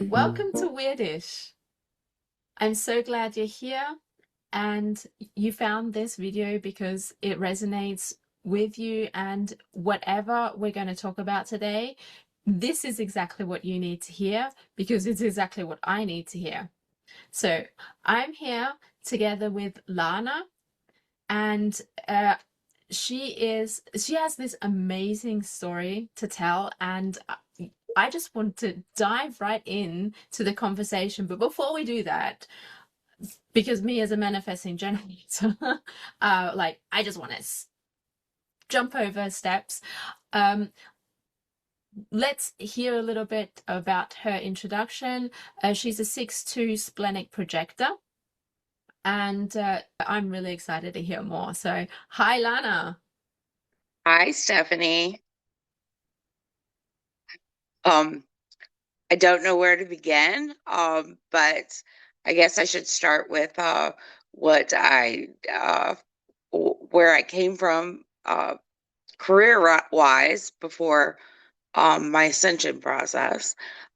Welcome to Wyrdish. I'm so glad you're here and you found this video because it resonates with you, and whatever we're going to talk about today, this is exactly what you need to hear because it's exactly what I need to hear. So I'm here together with Lana, and she has this amazing story to tell, and I just want to dive right in to the conversation. But before we do that, because me as a manifesting generator, like I just want to jump over steps. Let's hear a little bit about her introduction. She's a 6/2 splenic projector, and I'm really excited to hear more. So, hi, Lana. Hi, Stephanie. I don't know where to begin, but I guess I should start with what where I came from career-wise before my ascension process.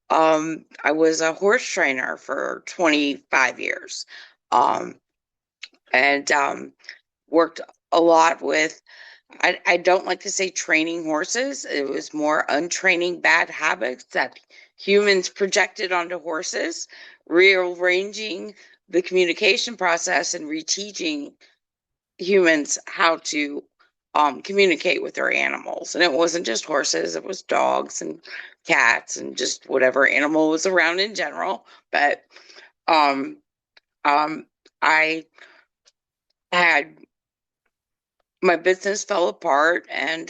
I was a horse trainer for 25 years, and worked a lot with, I don't like to say training horses. It was more untraining bad habits that humans projected onto horses, rearranging the communication process and reteaching humans how to communicate with their animals. And it wasn't just horses, it was dogs and cats and just whatever animal was around in general. But I had my business fell apart, and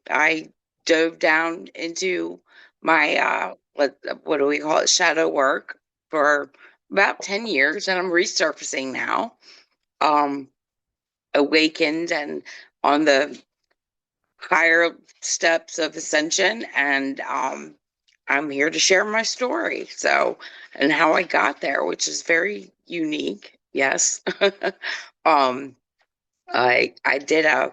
I dove down into my what do we call it, shadow work for about 10 years, and I'm resurfacing now, awakened and on the higher steps of ascension, and I'm here to share my story, so, and how I got there, which is very unique. Yes. I did a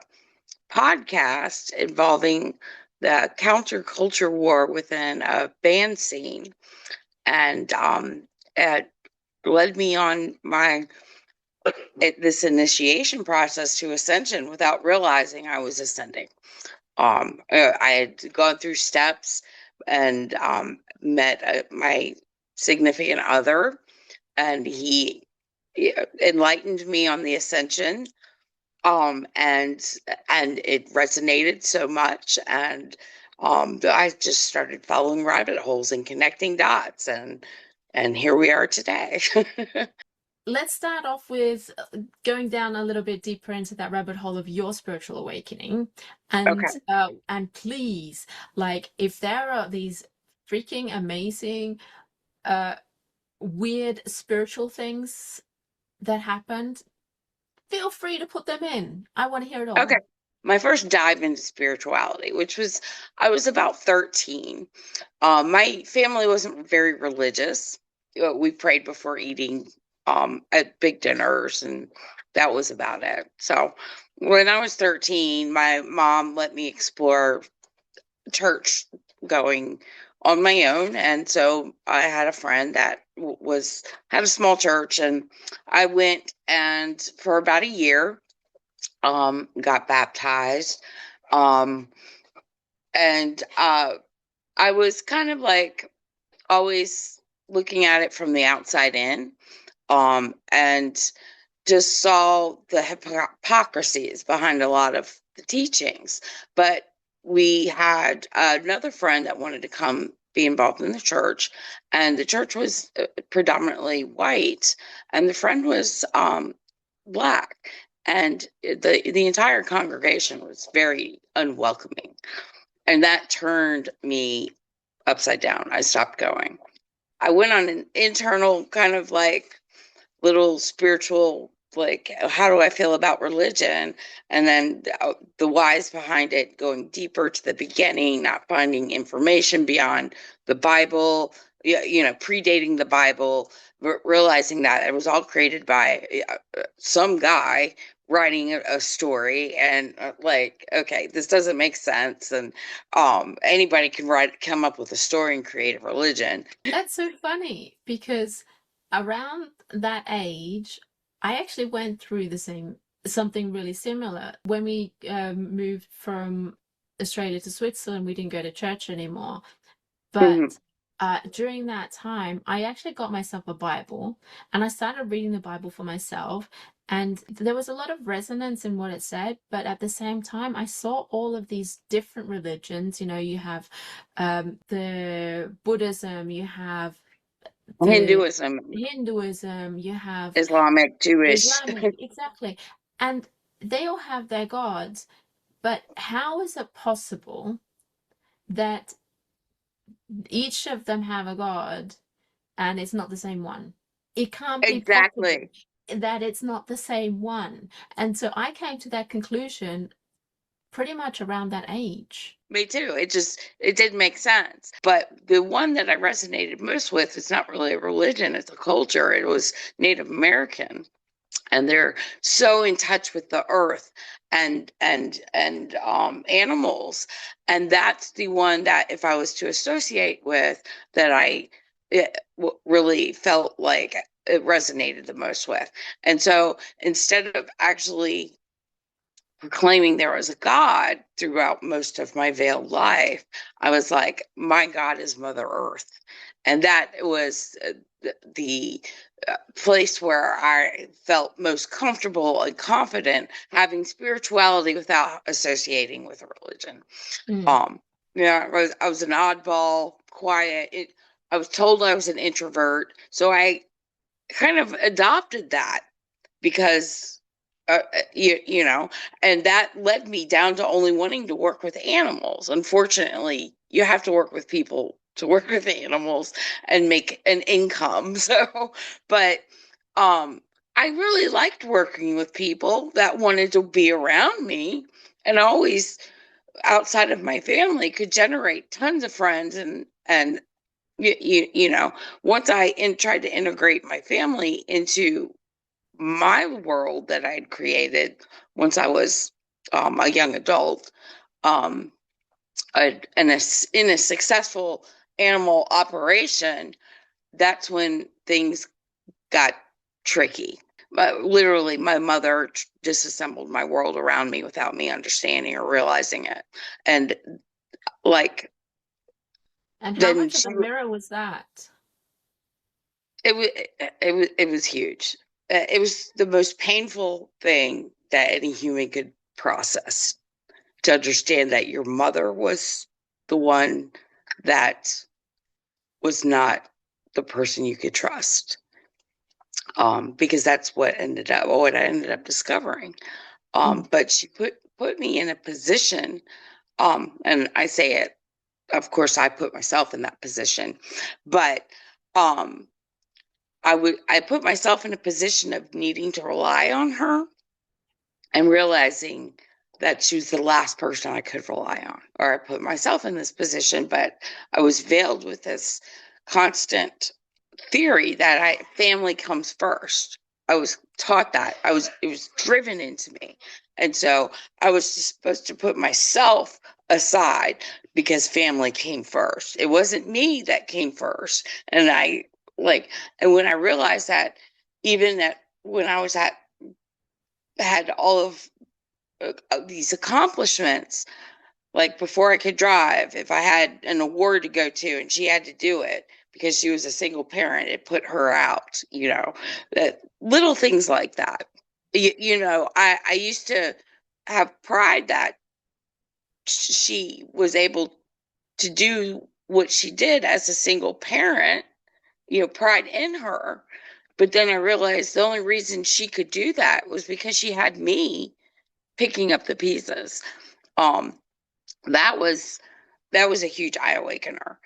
podcast involving the counterculture war within a band scene, and it led me on this initiation process to ascension without realizing I was ascending. I had gone through steps and met my significant other, and he enlightened me on the ascension. And it resonated so much, and I just started following rabbit holes and connecting dots, and here we are today. Let's start off with going down a little bit deeper into that rabbit hole of your spiritual awakening, and Okay. and please, like, if there are these freaking amazing weird spiritual things that happened, feel free to put them in. I want to hear it Okay. all. My first dive into spirituality, which was, I was about 13. My family wasn't very religious. We prayed before eating at big dinners, and that was about it. So when I was 13, my mom let me explore church going on my own, and so I had a friend that had a small church, and I went, and for about a year got baptized, um and I was kind of like always looking at it from the outside in, and just saw the hypocrisies behind a lot of the teachings. But we had another friend that wanted to come be involved in the church, and the church was predominantly white, and the friend was Black, and the entire congregation was very unwelcoming, and that turned me upside down. I stopped going. I went on an internal kind of like little spiritual, like, how do I feel about religion? And then the whys behind it, going deeper to the beginning, not finding information beyond the Bible, predating the Bible, realizing that it was all created by some guy writing a story, and like, okay, this doesn't make sense. And anybody can come up with a story and create a religion. That's so funny because around that age, I actually went through something really similar. When we moved from Australia to Switzerland, we didn't go to church anymore. Mhm. But during that time, I actually got myself a Bible and I started reading the Bible for myself. And there was a lot of resonance in what it said, but at the same time, I saw all of these different religions. You know, you have the Buddhism, you have the Hinduism, Hinduism, you have Islamic, Jewish. Islamic, exactly. And they all have their gods, but how is it possible that each of them have a god and it's not the same one? It can't be possible Exactly. that it's not the same one. And so I came to that conclusion pretty much around that age. Me too. It didn't make sense. But the one that I resonated most with is not really a religion, it's a culture. It was Native American. And they're so in touch with the earth and animals. And that's the one that, if I was to associate with, that really felt like it resonated the most with. And so instead of actually proclaiming there was a God throughout most of my veiled life, I was like, my God is Mother Earth. And that was the place where I felt most comfortable and confident having spirituality without associating with a religion. Mm. I was an oddball, quiet. I was told I was an introvert, so I kind of adopted that because and that led me down to only wanting to work with animals. Unfortunately, you have to work with people to work with animals and make an income. So, but I really liked working with people that wanted to be around me, and always outside of my family could generate tons of friends. And once I tried to integrate my family into my world that I'd created once I was a young adult, in a successful animal operation, that's when things got tricky. Literally, my mother disassembled my world around me without me understanding or realizing it. And like, And how then much of a she, mirror was that? it was huge. It was the most painful thing that any human could process, to understand that your mother was the one that was not the person you could trust. Because that's what I ended up discovering. But she put me in a position, and I say it, of course, I put myself in that position, but I put myself in a position of needing to rely on her and realizing that she was the last person I could rely on. Or I put myself in this position, but I was veiled with this constant theory that family comes first. I was taught that. It was driven into me. And so I was just supposed to put myself aside because family came first. It wasn't me that came first. And and when I realized that, even that when I had all of these accomplishments, like before I could drive, if I had an award to go to and she had to do it because she was a single parent, it put her out, that little things like that. I used to have pride that she was able to do what she did as a single parent, pride in her. But then I realized the only reason she could do that was because she had me picking up the pieces. Um, that was a huge eye awakener.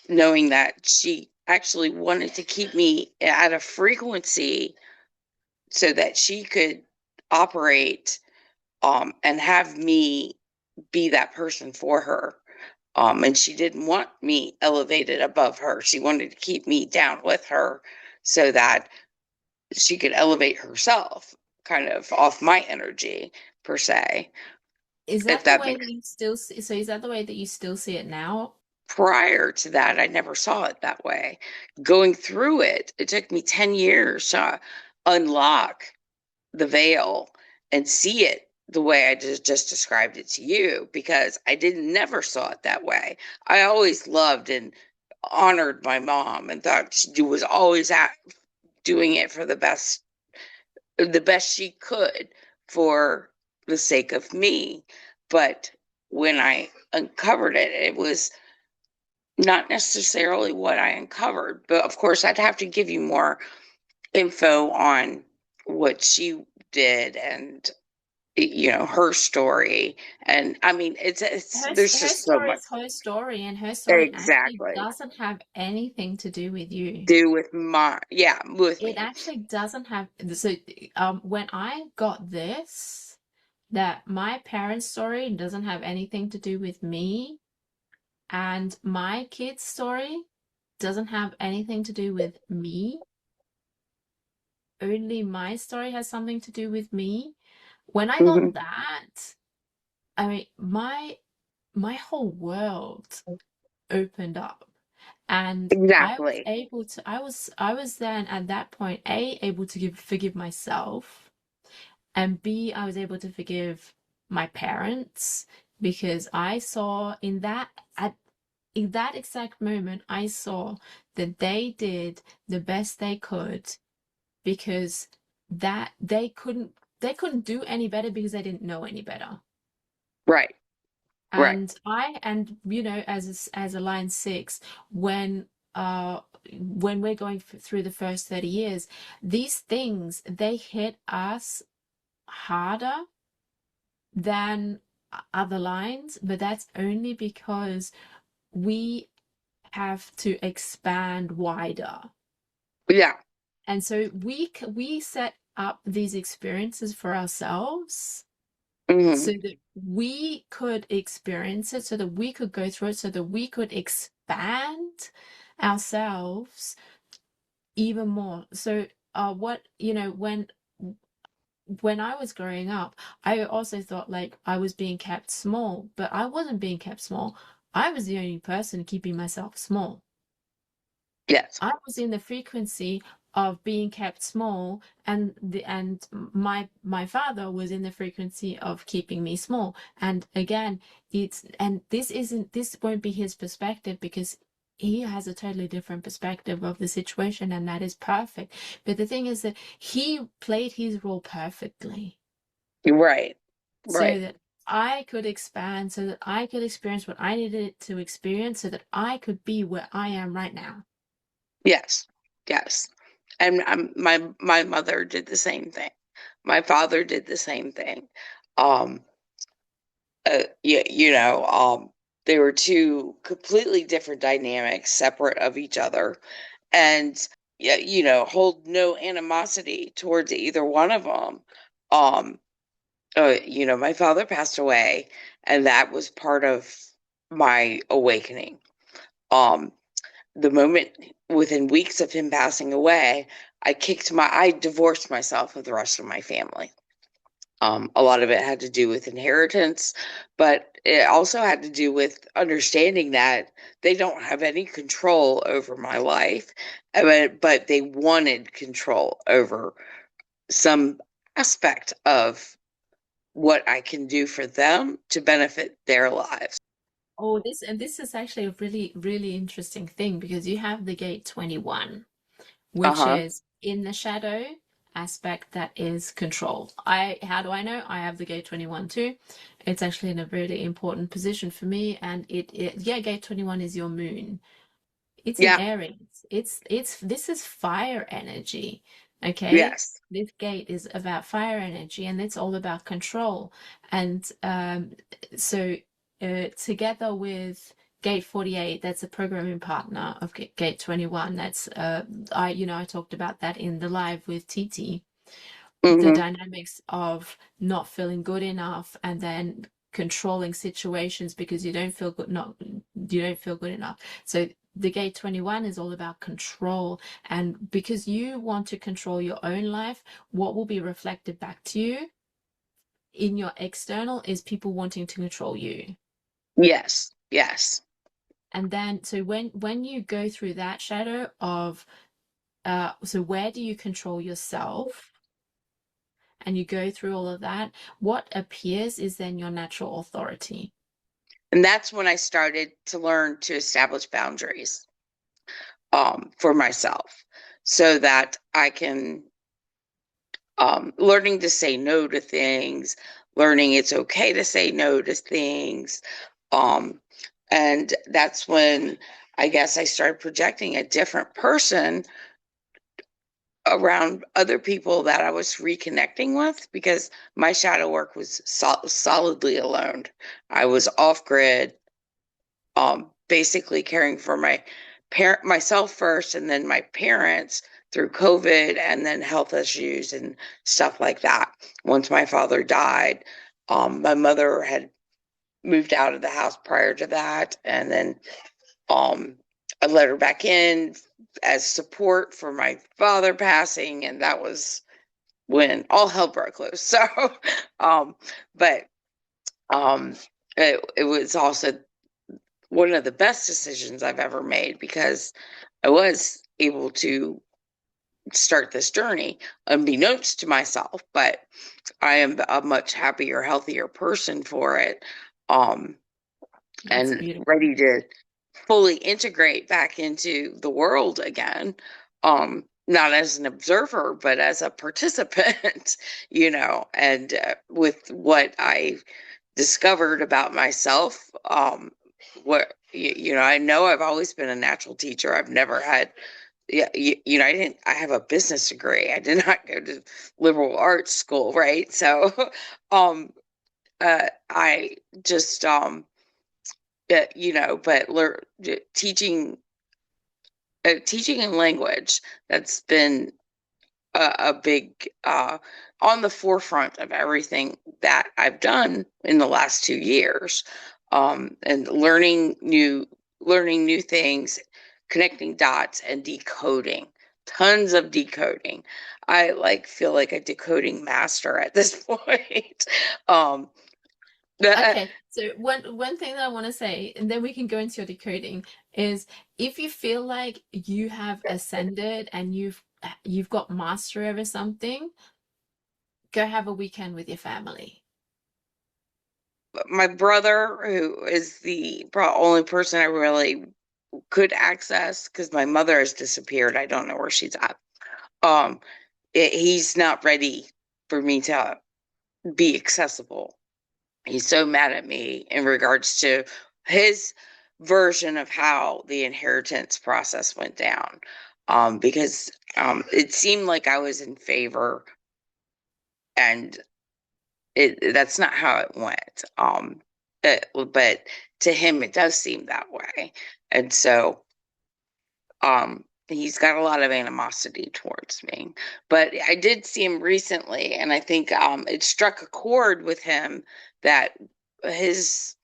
Knowing that she actually wanted to keep me at a frequency so that she could operate and have me be that person for her. And she didn't want me elevated above her. She wanted to keep me down with her so that she could elevate herself kind of off my energy per se, Is if that the that way makes. that you still see, so is that the way that you still see it now? Prior to that, I never saw it that way. Going through it, it took me 10 years to unlock the veil and see it the way I just described it to you, because I didn't never saw it that way. I always loved and honored my mom and thought she was always doing it for the best she could for the sake of me. But when I uncovered it, it was not necessarily what I uncovered. But of course, I'd have to give you more info on what she did and her story. And I mean, it's there's Her just so story much. is her story, and her story actually Exactly. doesn't have anything to do with you. Do with my, yeah, with It me. actually doesn't have, so when I got this, that my parents' story doesn't have anything to do with me, and my kid's story doesn't have anything to do with me. Only my story has something to do with me. When I got Hmm. that, I mean, my whole world opened up, and I was Exactly. able to, I was then at that point, A, able to forgive myself, and B, I was able to forgive my parents, because I saw in that exact moment, I saw that they did the best they could, because that they couldn't do any better because they didn't know any better. Right. Right. And as a line six, when uh when we're going through the first 30 years, these things, they hit us harder than other lines, but that's only because we have to expand wider. Yeah. And so we set up these experiences for ourselves Hmm. so that we could experience it, so that we could go through it, so that we could expand ourselves even more. So what when I was growing up, I also thought like I was being kept small, but I wasn't being kept small. I was the only person keeping myself small. Yes. I was in the frequency of being kept small, and my father was in the frequency of keeping me small. And again, this won't be his perspective, because he has a totally different perspective of the situation, and that is perfect. But the thing is that he played his role perfectly, Right. so Right. that I could expand, so that I could experience what I needed to experience, so that I could be where I am right now. Yes. Yes. And my mother did the same thing. My father did the same thing. Um, yeah, they were two completely different dynamics, separate of each other, and yeah, hold no animosity towards either one of them. Um, my father passed away, and that was part of my awakening. Um, the moment within weeks of him passing away, I divorced myself of the rest of my family. A lot of it had to do with inheritance, but it also had to do with understanding that they don't have any control over my life, but they wanted control over some aspect of what I can do for them to benefit their lives. Oh, this is actually a really, really interesting thing, because you have the gate 21, which Uh-huh. is in the shadow aspect, that is control. How do I know? I have the gate 21 too. It's actually in a really important position for me, and yeah, gate 21 is your moon. It's in Yeah. Aries. This is fire energy. Okay? Yes. This gate is about fire energy, and it's all about control. And so together with Gate 48, that's a programming partner of Gate 21. That's I talked about that in the live with Titi. The Hmm. dynamics of not feeling good enough, and then controlling situations because you don't feel good, not you don't feel good enough. So the gate 21 is all about control, and because you want to control your own life, what will be reflected back to you in your external is people wanting to control you. Yes, yes. And then so when you go through that shadow of so where do you control yourself, and you go through all of that, what appears is then your natural authority. And that's when I started to learn to establish boundaries for myself, so that I can learning to say no to things, learning it's okay to say no to things. And that's when I guess I started projecting a different person around other people that I was reconnecting with, because my shadow work was solidly alone. I was off grid, basically caring for myself first, and then my parents through COVID, and then health issues and stuff like that. Once my father died, my mother had moved out of the house prior to that, and then I let her back in as support for my father passing, and that was when all hell broke loose. So, but it was also one of the best decisions I've ever made, because I was able to start this journey unbeknownst to myself, but I am a much happier, healthier person for it, That's and beautiful. ready to fully integrate back into the world again, not as an observer, but as a participant, and with what I discovered about myself, I know I've always been a natural teacher. I've never had, I have a business degree. I did not go to liberal arts school, right? So, I just, but teaching and language, that's been a big, on the forefront of everything that I've done in the last 2 years, and learning new things, connecting dots and decoding, tons of decoding. I feel like a decoding master at this point. Okay, so one thing that I want to say, and then we can go into your decoding, is if you feel like you have ascended and you've got mastery over something, go have a weekend with your family. My brother, who is the only person I really could access, because my mother has disappeared. I don't know where she's at. He's not ready for me to be accessible. He's so mad at me in regards to his version of how the inheritance process went down, because it seemed like I was in favor, and that's not how it went. But to him, it does seem that way, and so he's got a lot of animosity towards me. But I did see him recently, and I think it struck a chord with him that his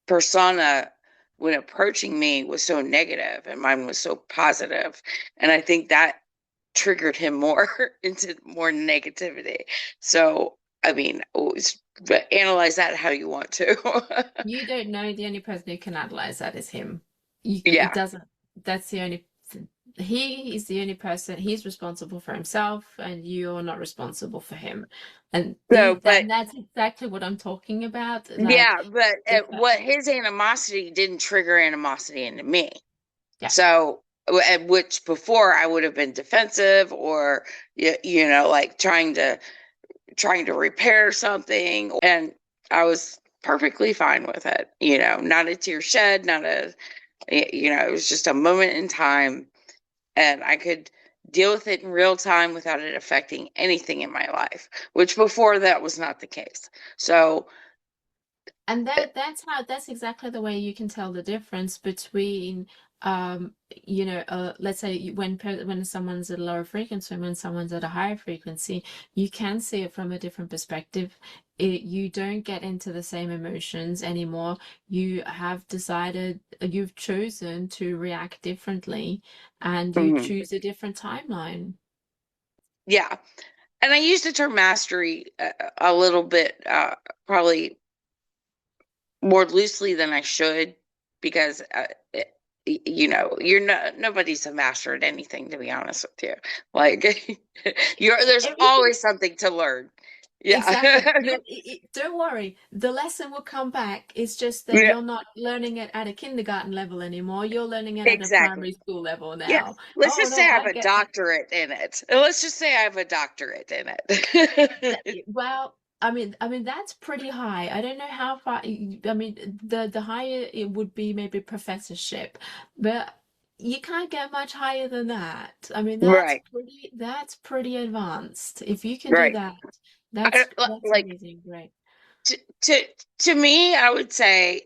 persona when approaching me was so negative and mine was so positive, and I think that triggered him more into more negativity. So I mean, always analyze that how you want to. You don't know, the only person who can analyze that is him. It Yeah. doesn't, that's the only, he is the only person, he's responsible for himself, and you're not responsible for him. And So, but that's exactly what I'm talking about. Like, yeah, but what his animosity didn't trigger animosity into me. yeah. So, at which before I would have been defensive, or like trying to repair something, and I was perfectly fine with it. Not a tear shed, not a, it was just a moment in time, and I could deal with it in real time without it affecting anything in my life, which before that was not the case. So, And that's exactly the way you can tell the difference between let's say when someone's at a lower frequency and when someone's at a higher frequency, you can see it from a different perspective. You don't get into the same emotions anymore. You have decided, you've chosen to react differently, and you Mhm. choose a different timeline. Yeah. And I use the term mastery a little bit, probably more loosely than I should, because you're not, nobody's a master at anything, to be honest with you. Like there's Everything. always something to learn. Yeah. Exactly. Don't worry. The lesson will come back. It's just that Yeah, you're not learning it at a kindergarten level anymore. You're learning it at a exactly. primary school level Yeah. now. Let's Oh just say no, I have I a get that. doctorate in it. Let's just say I have a doctorate in it. Well, I mean that's pretty high. I don't know how far. I mean, the higher it would be maybe professorship, but you can't get much higher than that. I mean, Right, that's pretty advanced. If you can do right. that, that's Like amazing. Great. to to to me, I would say,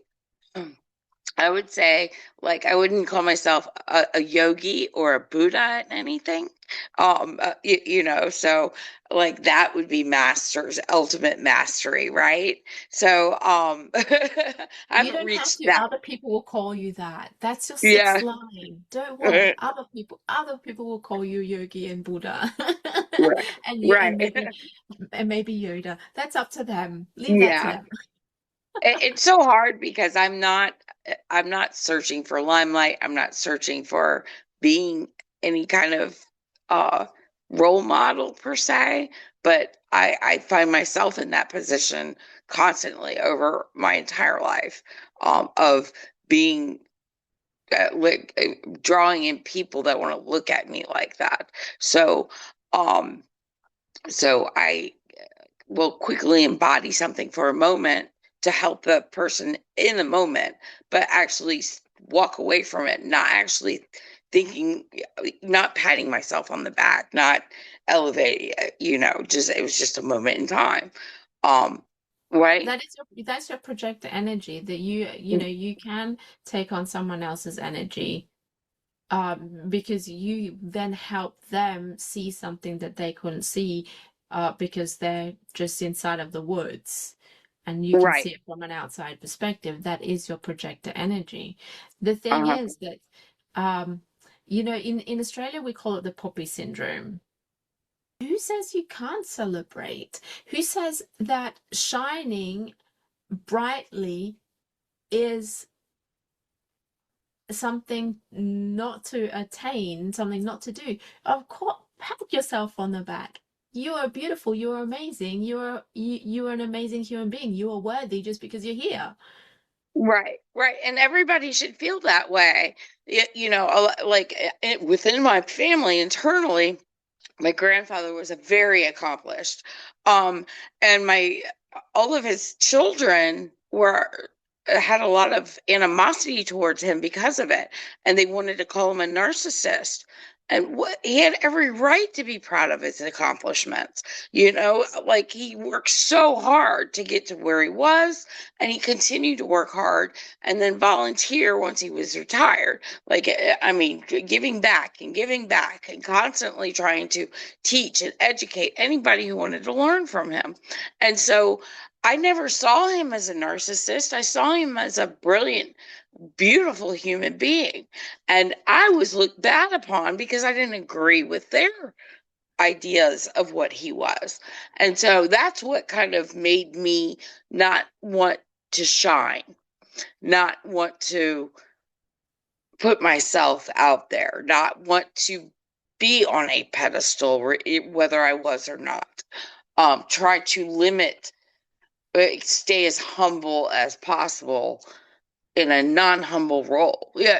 like, I wouldn't call myself a yogi or a Buddha at anything. So like that would be masters, ultimate mastery, right? So, I You haven't don't have reached to. that. Other people will call you that. That's your sixth Yeah. line. Don't worry. Other people will call you Yogi and Buddha, Right. and you Right. and maybe Yoda. That's up to them. Leave that to Yeah. them. It's so hard because I'm not searching for limelight. I'm not searching for being any kind of uh role model per se, but I find myself in that position constantly over my entire life, of being like drawing in people that want to look at me like that. So um I will quickly embody something for a moment to help the person in the moment, but actually walk away from it, not actually thinking, not patting myself on the back, not elevating it, just it was just a moment in time. Um, right? That's your projector energy that you can take on someone else's energy, because you then help them see something that they couldn't see, because they're just inside of the woods and you can Right. see it from an outside perspective. That is your projector energy. The thing Uh-huh. is that, um, in Australia, we call it the poppy syndrome. Who says you can't celebrate? Who says that shining brightly is something not to attain, something not to do? Of course, pat yourself on the back. You are beautiful, you are amazing, you are an amazing human being. You are worthy just because you're here. Right, right. And everybody should feel that way. Like within my family internally, my grandfather was a very accomplished, um and my all of his children were had a lot of animosity towards him because of it, and they wanted to call him a narcissist. And what he had every right to be proud of his accomplishments. Like he worked so hard to get to where he was, and he continued to work hard and then volunteer once he was retired. Like, I mean, giving back and constantly trying to teach and educate anybody who wanted to learn from him. And so I never saw him as a narcissist. I saw him as a brilliant, beautiful human being. And I was looked bad upon because I didn't agree with their ideas of what he was. And so that's what kind of made me not want to shine, not want to put myself out there, not want to be on a pedestal, whether I was or not. Try to stay as humble as possible in a non-humble role. Yeah,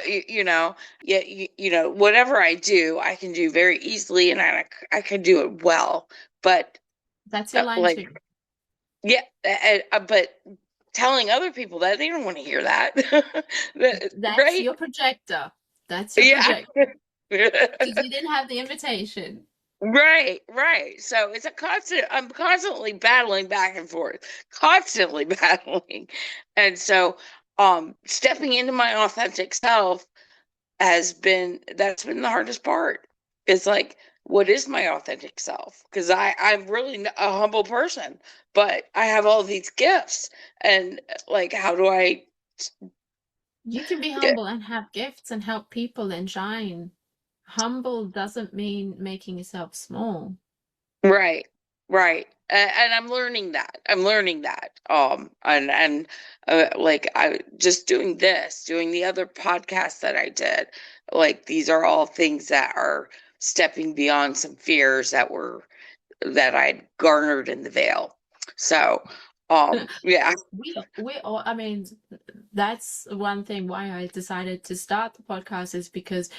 yeah, whatever I do, I can do very easily, and I can do it well. But That's your line like, too. yeah, but telling other people that they don't want to hear that, That's right? your projector. That's your Yeah. projector. Because you didn't have the invitation. Right, right. So it's a constant, I'm constantly battling back and forth, constantly battling. And so stepping into my authentic self that's been the hardest part. It's like, what is my authentic self? Because I'm really a humble person, but I have all these gifts, and like, how do I? You can be Yeah, humble and have gifts and help people and shine. Humble doesn't mean making yourself small. right, right. And I'm learning that. I'm learning that. And like I just doing the other podcasts that I did. Like these are all things that are stepping beyond some fears that I'd garnered in the veil. So, yeah. We all, I mean, that's one thing why I decided to start the podcast is because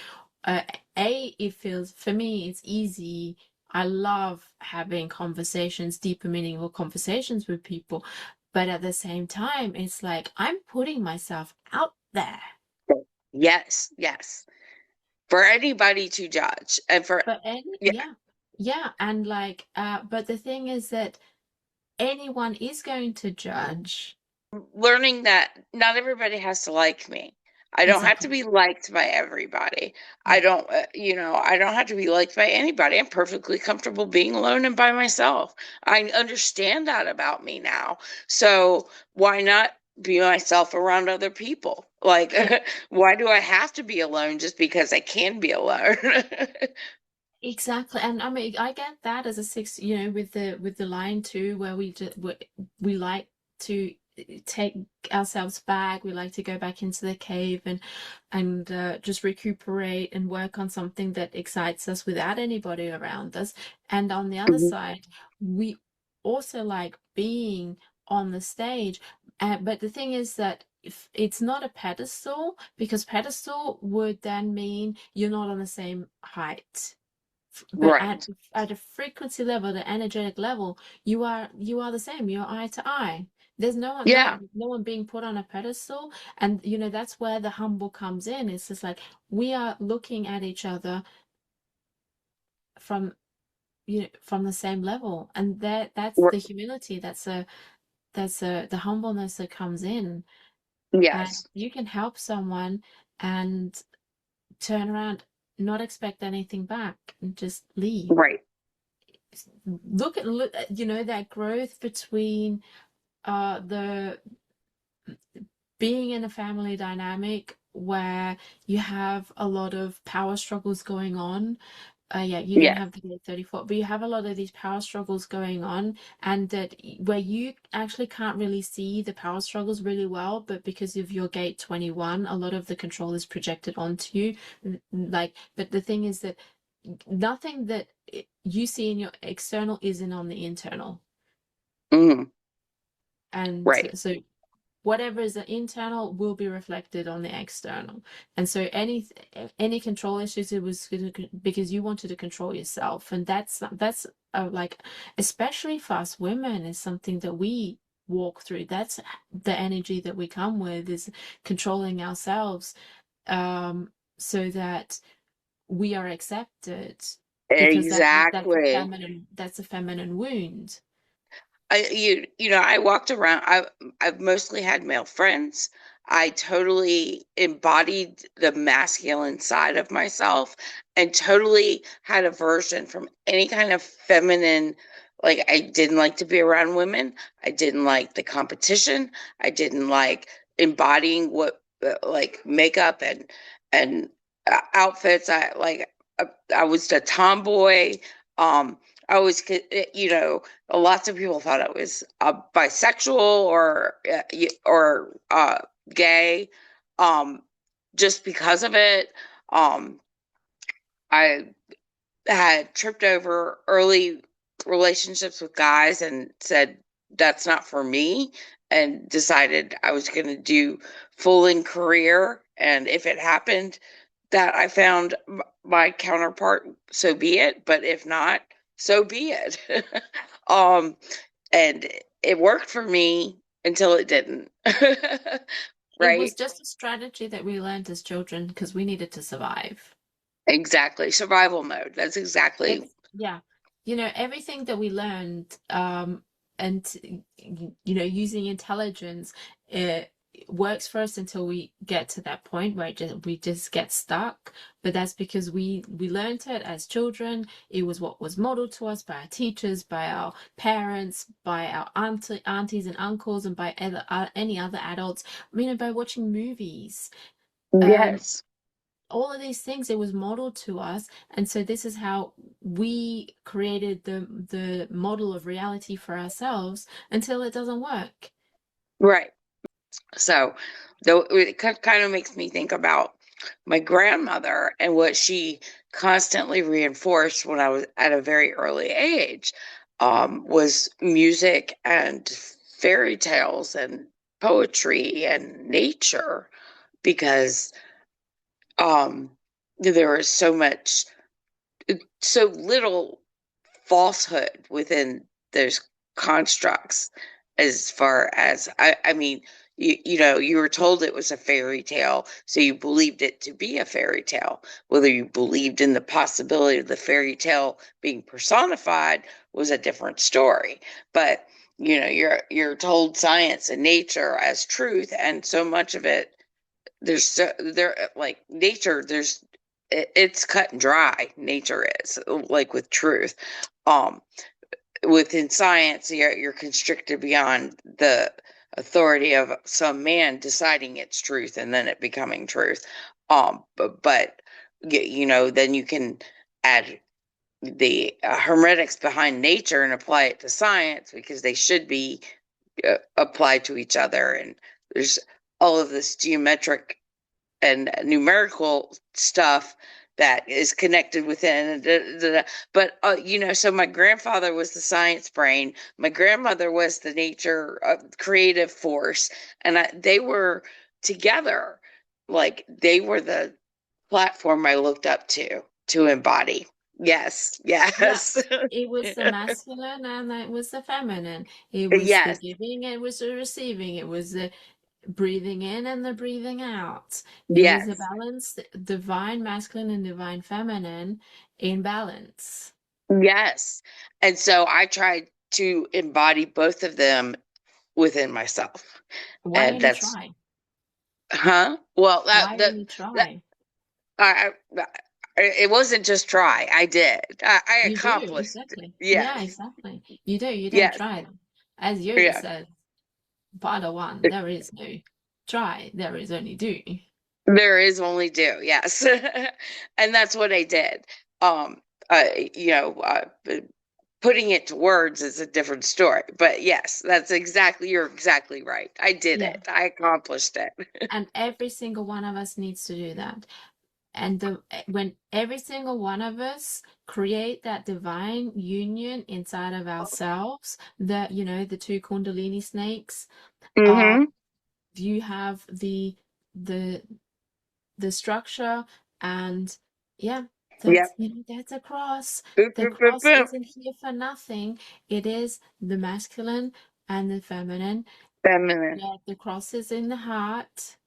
uh, it feels, for me, it's easy. I love having conversations, deeper, meaningful conversations with people. But at the same time, it's like I'm putting myself out there. Yes, yes. For anybody to judge and for But any, yeah, yeah, yeah. And like, but the thing is that anyone is going to judge. learning that not everybody has to like me. I don't have to Exactly. be liked by everybody. I Yeah. don't, I don't have to be liked by anybody. I'm perfectly comfortable being alone and by myself. I understand that about me now. So why not be myself around other people? Like, Yeah. why do I have to be alone just because I can be alone? Exactly, and I mean, I get that as a six, with the line too, where we like to take ourselves back. We like to go back into the cave and just recuperate and work on something that excites us without anybody around us. And on the other Mhm. side, we also like being on the stage. But the thing is that if it's not a pedestal, because pedestal would then mean you're not on the same height, but Right. at a frequency level, the energetic level, you are the same. You're eye to eye. There's no one, Yeah. no one being put on a pedestal, and that's where the humble comes in. It's just like we are looking at each other from from the same level, and that's R- the humility. That's the humbleness that comes in, and Yes. you can help someone and turn around, not expect anything back, and just leave. Right. That growth between the being in a family dynamic where you have a lot of power struggles going on. Yeah, you don't Yes. have the gate 34, but you have a lot of these power struggles going on, and that where you actually can't really see the power struggles really well, but because of your gate 21, a lot of the control is projected onto you. Like, but the thing is that nothing that you see in your external isn't on the internal. Hmm. And Right. so whatever is the internal will be reflected on the external. And so any control issues, it was because you wanted to control yourself, and that's like, especially for us women, is something that we walk through. That's the energy that we come with, is controlling ourselves, so that we are accepted, because Exactly. that's a feminine wound. I walked around. I've mostly had male friends. I totally embodied the masculine side of myself and totally had aversion from any kind of feminine. Like I didn't like to be around women. I didn't like the competition. I didn't like embodying what like makeup and outfits. I was a tomboy. Um, I was, lots of people thought I was bisexual or gay, um, just because of it. Um, I had tripped over early relationships with guys and said that's not for me, and decided I was going to do full in career. And if it happened that I found my counterpart, so be it. But if not, so be it. um, and it worked for me until it didn't. It was Right? just a strategy that we learned as children because we needed to survive. Exactly. Survival mode. That's exactly. Yeah, everything that we learned, and using intelligence, works for us until we get to that point where we just get stuck. But that's because we learned it as children. It was what was modeled to us by our teachers, by our parents, by our aunties and uncles, and by any other adults. By watching movies. Yes. All of these things, it was modeled to us, and so this is how we created the model of reality for ourselves until it doesn't work. Right. So it kind of makes me think about my grandmother and what she constantly reinforced when I was at a very early age, was music and fairy tales and poetry and nature, because there is so little falsehood within those constructs. As far as I mean, you were told it was a fairy tale, so you believed it to be a fairy tale. Whether you believed in the possibility of the fairy tale being personified was a different story. But you're told science and nature as truth, and so much of it, like nature, it's cut and dry. Nature is, like, with truth. Within science, you're constricted beyond the authority of some man deciding it's truth and then it becoming truth. But then you can add the hermeneutics behind nature and apply it to science, because they should be applied to each other. And there's all of this geometric and numerical stuff that is connected within. But so my grandfather was the science brain, my grandmother was the nature creative force, and they were together. Like, they were the platform I looked up to embody. Yes. Yes, it was the masculine and it was the feminine. It was the Yes. giving, it was the receiving, it was the breathing in and the breathing out. It was a Yes. balance, divine masculine and divine feminine in balance. Yes. And so I tried to embody both of them within myself. Why And don't you that's, try? well, Why don't you that try? I, it wasn't just try. I did. I You do, accomplished it. exactly. Yeah, Yes. exactly. You do, you don't Yes. try. As Yoda Yeah. says, Padawan, there is no try, there is only do. There is only do. Yes. And that's what I did. Um, you know, putting it to words is a different story. But yes, you're exactly right. I did Yeah. it. I accomplished it. And every single one of us needs to do that. And when every single one of us create that divine union inside of ourselves, that, the two Kundalini snakes, Mm-hmm. you have the structure, and yeah, that's, Yep. that's a cross. Boop, The boop, boop, cross boop. isn't here for nothing. It is the masculine and the feminine. Feminine. Yeah, the cross is in the heart.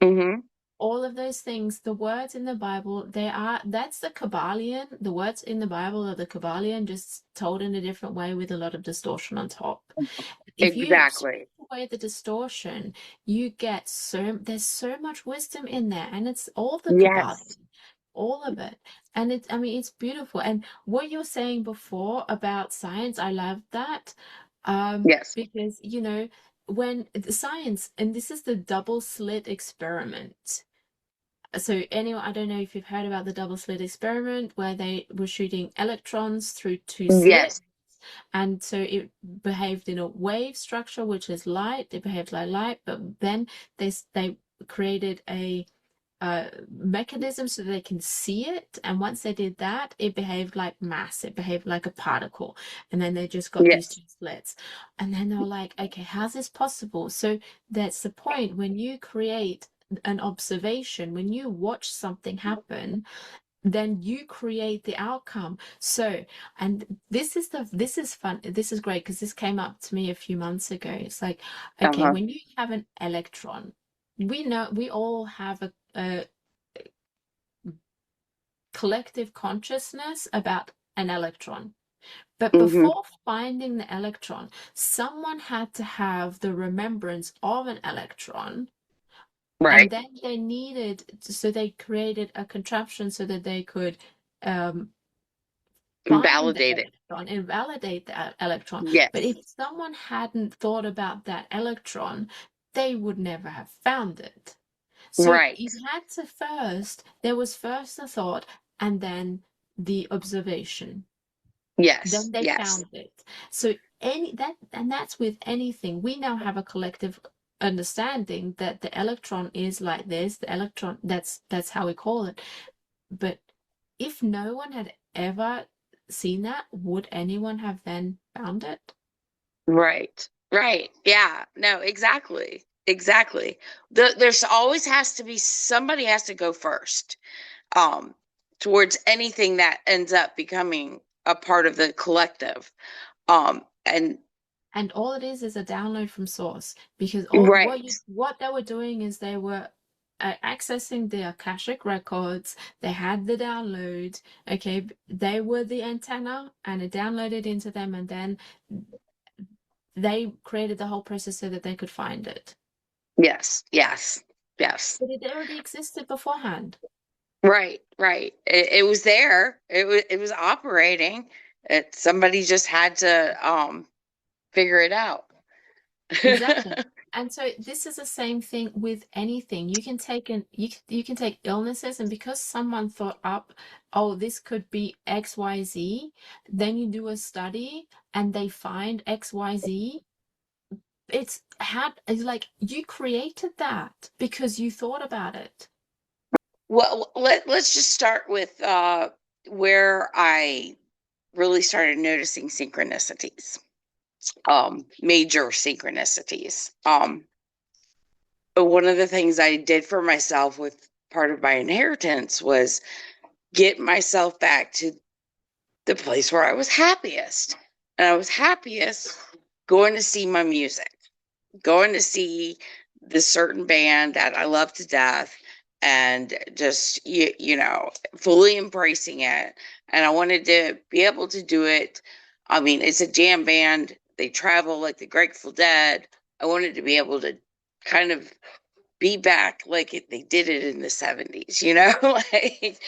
Mm-hmm. All of those things, the words in the Bible, that's the Kabbalion. The words in the Bible are the Kabbalion, just told in a different way with a lot of distortion on top. If you strip Exactly. away the distortion, you get there's so much wisdom in there, and it's all the Yes. Kabbalion, all of it. And it's beautiful. And what you're saying before about science, I love that. Yes. Because, when the science, and this is the double slit experiment. So anyone, I don't know if you've heard about the double slit experiment, where they were shooting electrons through two slits, Yes. and so it behaved in a wave structure, which is light. It behaved like light, but then they created a mechanism so they can see it, and once they did that, it behaved like mass. It behaved like a particle, and then they just got these Yes. two slits, and then they were like, okay, how's this possible? So that's the point. When you create an observation, when you watch something happen, then you create the outcome. So, and this is fun, this is great, because this came up to me a few months ago. It's like, okay, Uh-huh. when you have an electron, we know we all have a collective consciousness about an electron. But Hmm. before finding the electron, someone had to have the remembrance of an electron, and Right. then they needed, so they created a contraption so that they could um, find the Validate it. electron and validate the electron. But if Yes. someone hadn't thought about that electron, they would never have found it. So Right. you had to first, there was first the thought and then the observation. Yes. Then they Yes. found it. So any that and that's with anything. We now have a collective understanding that the electron is like this, the electron, that's how we call it. But if no one had ever seen that, would anyone have then found it? Right. Right. Yeah. No, exactly. Exactly. There's always has to be somebody has to go first, um, towards anything that ends up becoming a part of the collective. And And all it is a download from source, because all right. what they were doing is they were accessing the Akashic records. They had the download. Okay, they were the antenna, and it downloaded into them, and then they created the whole process so that they could find it. Yes. Yes. Yes. But it already existed beforehand. Right. Right. It was there. It was operating. Somebody just had to figure it out. Exactly. And so this is the same thing with anything. You can take you can take illnesses, and because someone thought up, oh, this could be XYZ, then you do a study and they find XYZ. It's like you created that because you thought about it. Well, let's just start with where I really started noticing synchronicities, major synchronicities. But one of the things I did for myself with part of my inheritance was get myself back to the place where I was happiest. And I was happiest going to see my music, going to see this certain band that I love to death, and just fully embracing it. And I wanted to be able to do it. I mean, it's a jam band. They travel like the Grateful Dead. I wanted to be able to kind of be back like they did it in the 70s, like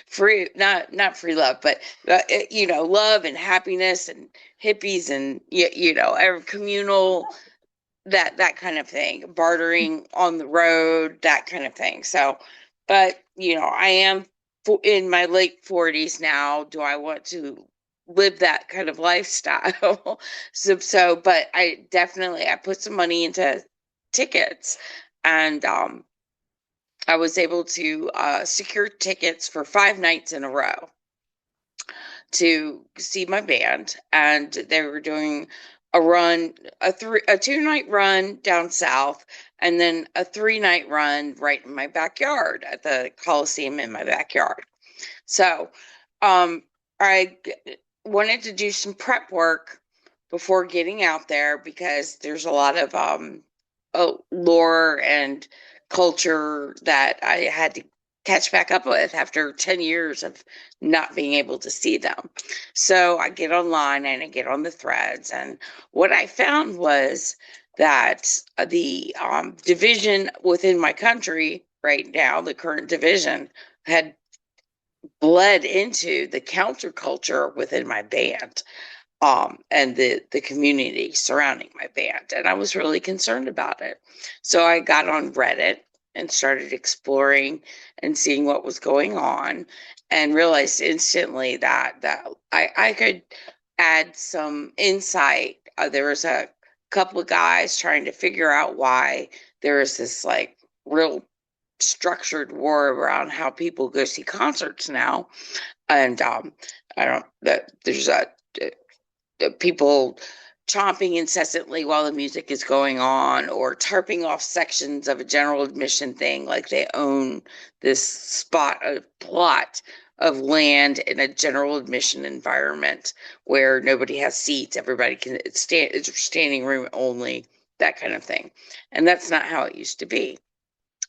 free, not free love, but love and happiness and hippies and communal, that kind of thing, bartering on the road, that kind of thing. So, but I am in my late 40s now. Do I want to live that kind of lifestyle? But I put some money into tickets, and I was able to secure tickets for 5 nights in a row to see my band, and they were doing a run, a 2 night run down south, and then a 3 night run right in my backyard at the Coliseum in my backyard. So, I wanted to do some prep work before getting out there because there's a lot of lore and culture that I had to catch back up with after 10 years of not being able to see them. So I get online and I get on the threads. And what I found was that the division within my country right now, the current division, had bled into the counterculture within my band, and the community surrounding my band. And I was really concerned about it. So I got on Reddit and started exploring and seeing what was going on, and realized instantly that I could add some insight. There was a couple of guys trying to figure out why there is this like real structured war around how people go see concerts now. And I don't that there's a people chomping incessantly while the music is going on, or tarping off sections of a general admission thing like they own this plot of land in a general admission environment where nobody has seats, everybody can stand, it's standing room only, that kind of thing. And that's not how it used to be.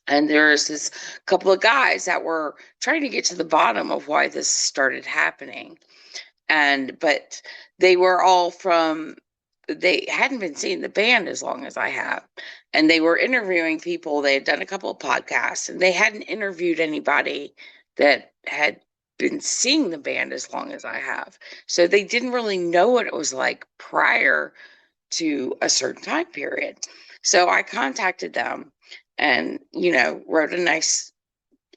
And there's this couple of guys that were trying to get to the bottom of why this started happening. but they were all they hadn't been seeing the band as long as I have. And they were interviewing people. They had done a couple of podcasts, and they hadn't interviewed anybody that had been seeing the band as long as I have. So they didn't really know what it was like prior to a certain time period. So I contacted them and, wrote a nice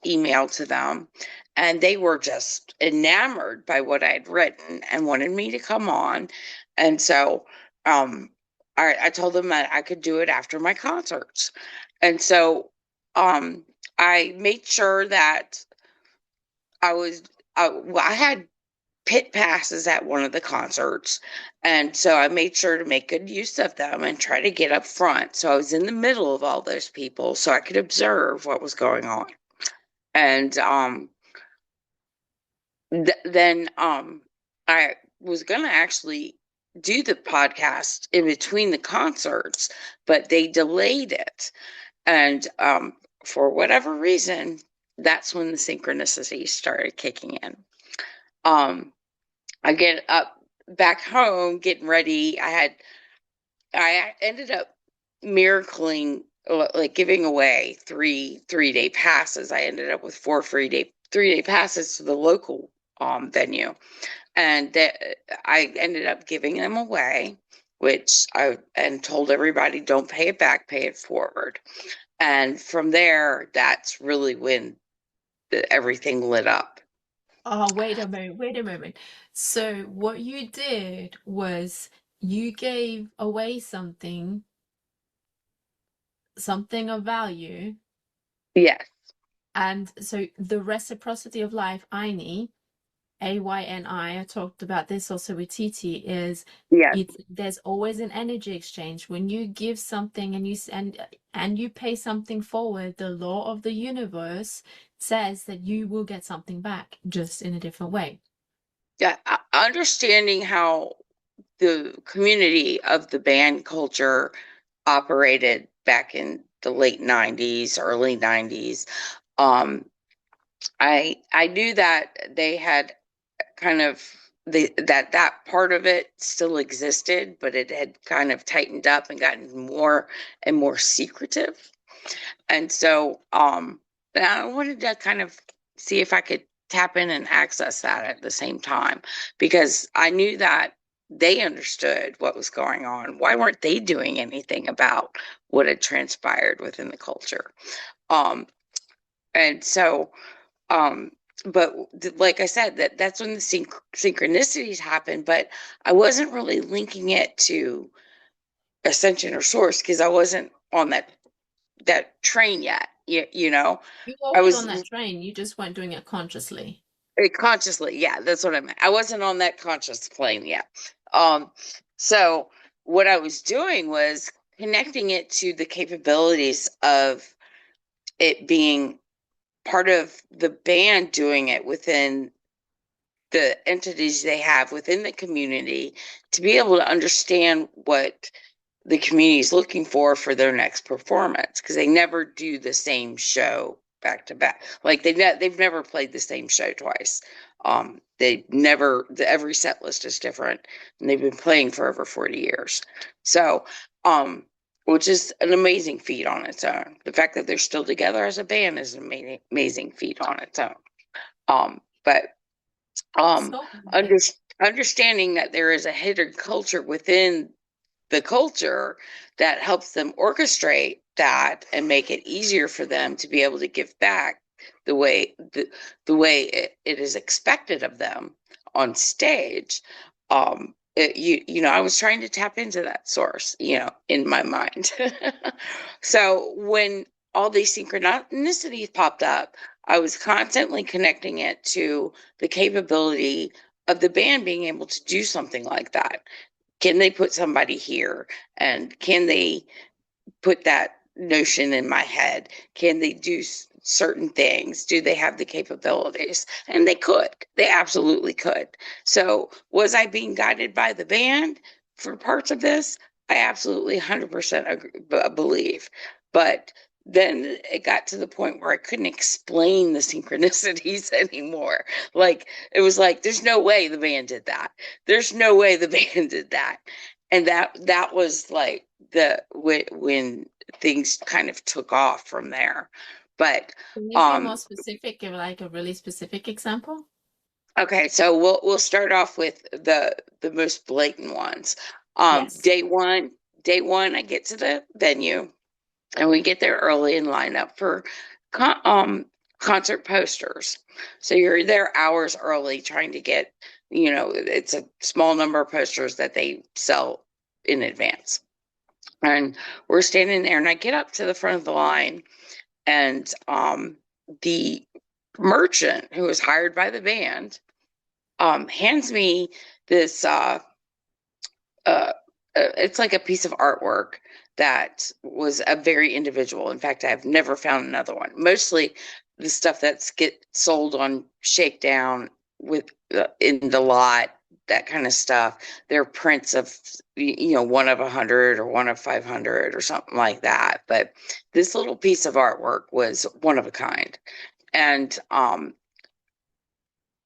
email to them, and they were just enamored by what I had written and wanted me to come on. And so I told them that I could do it after my concerts. And so I made sure that I had pit passes at one of the concerts. And so I made sure to make good use of them and try to get up front. So I was in the middle of all those people so I could observe what was going on. And then I was going to actually do the podcast in between the concerts, but they delayed it. And for whatever reason, that's when the synchronicities started kicking in. I get up back home, getting ready. I ended up miracling, like giving away three-day passes. I ended up with 4 three-day passes to the local venue, and I ended up giving them away, which and told everybody, don't pay it back, pay it forward. And from there, that's really when everything lit up. Oh, wait a moment, wait a moment. So what you did was you gave away something of value. Yes. And so the reciprocity of life, Ayni, AYNI, I talked about this also with TT, is Yes. there's always an energy exchange. When you give something and you pay something forward, the law of the universe says that you will get something back, just in a different way. Yeah, understanding how the community of the band culture operated back in the late 90s, early 90s, I knew that they had kind of that part of it still existed, but it had kind of tightened up and gotten more and more secretive. And so I wanted to kind of see if I could tap in and access that at the same time, because I knew that they understood what was going on. Why weren't they doing anything about what had transpired within the culture? And so but like I said, that's when the synchronicities happen, but I wasn't really linking it to ascension or source because I wasn't on that train yet. You know, You I always on was that train, you just weren't doing it consciously. consciously, yeah, that's what I meant. I wasn't on that conscious plane yet. So what I was doing was connecting it to the capabilities of it being part of the band doing it within the entities they have within the community to be able to understand what the community is looking for their next performance, because they never do the same show back to back. Like they've never played the same show twice. Every set list is different, and they've been playing for over 40 years. So, which is an amazing feat on its own. The fact that they're still together as a band is an amazing feat on its own. But So amazing. understanding that there is a hidden culture within the culture that helps them orchestrate that and make it easier for them to be able to give back the way it is expected of them on stage. I was trying to tap into that source, in my mind. So when all these synchronicities popped up, I was constantly connecting it to the capability of the band being able to do something like that. Can they put somebody here? And can they put that notion in my head? Can they do certain things? Do they have the capabilities? And they could. They absolutely could. So was I being guided by the band for parts of this? I absolutely 100% believe. But then it got to the point where I couldn't explain the synchronicities anymore. Like, it was like, there's no way the band did that. There's no way the band did that. And that was like when things kind of took off from there. But Can you be more specific, give like a really specific example? okay, so we'll start off with the most blatant ones. Yes. Day one, I get to the venue, and we get there early and line up for concert posters. So you're there hours early trying to get, it's a small number of posters that they sell in advance. And we're standing there, and I get up to the front of the line, and the merchant who was hired by the band hands me this it's like a piece of artwork that was a very individual. In fact, I've never found another one. Mostly the stuff that's get sold on Shakedown with in the lot, that kind of stuff. They're prints of, one of 100 or one of 500 or something like that. But this little piece of artwork was one of a kind. And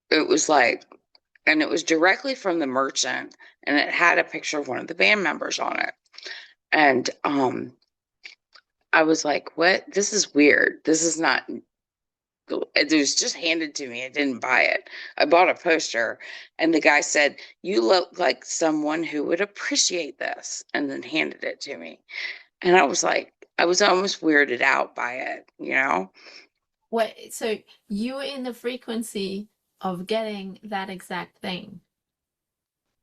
it was like, and it was directly from the merchant, and it had a picture of one of the band members on it. And I was like, what? This is weird. This is not, it was just handed to me. I didn't buy it. I bought a poster, and the guy said, you look like someone who would appreciate this, and then handed it to me. And I was like, I was almost weirded out by it. What, so you were in the frequency of getting that exact thing?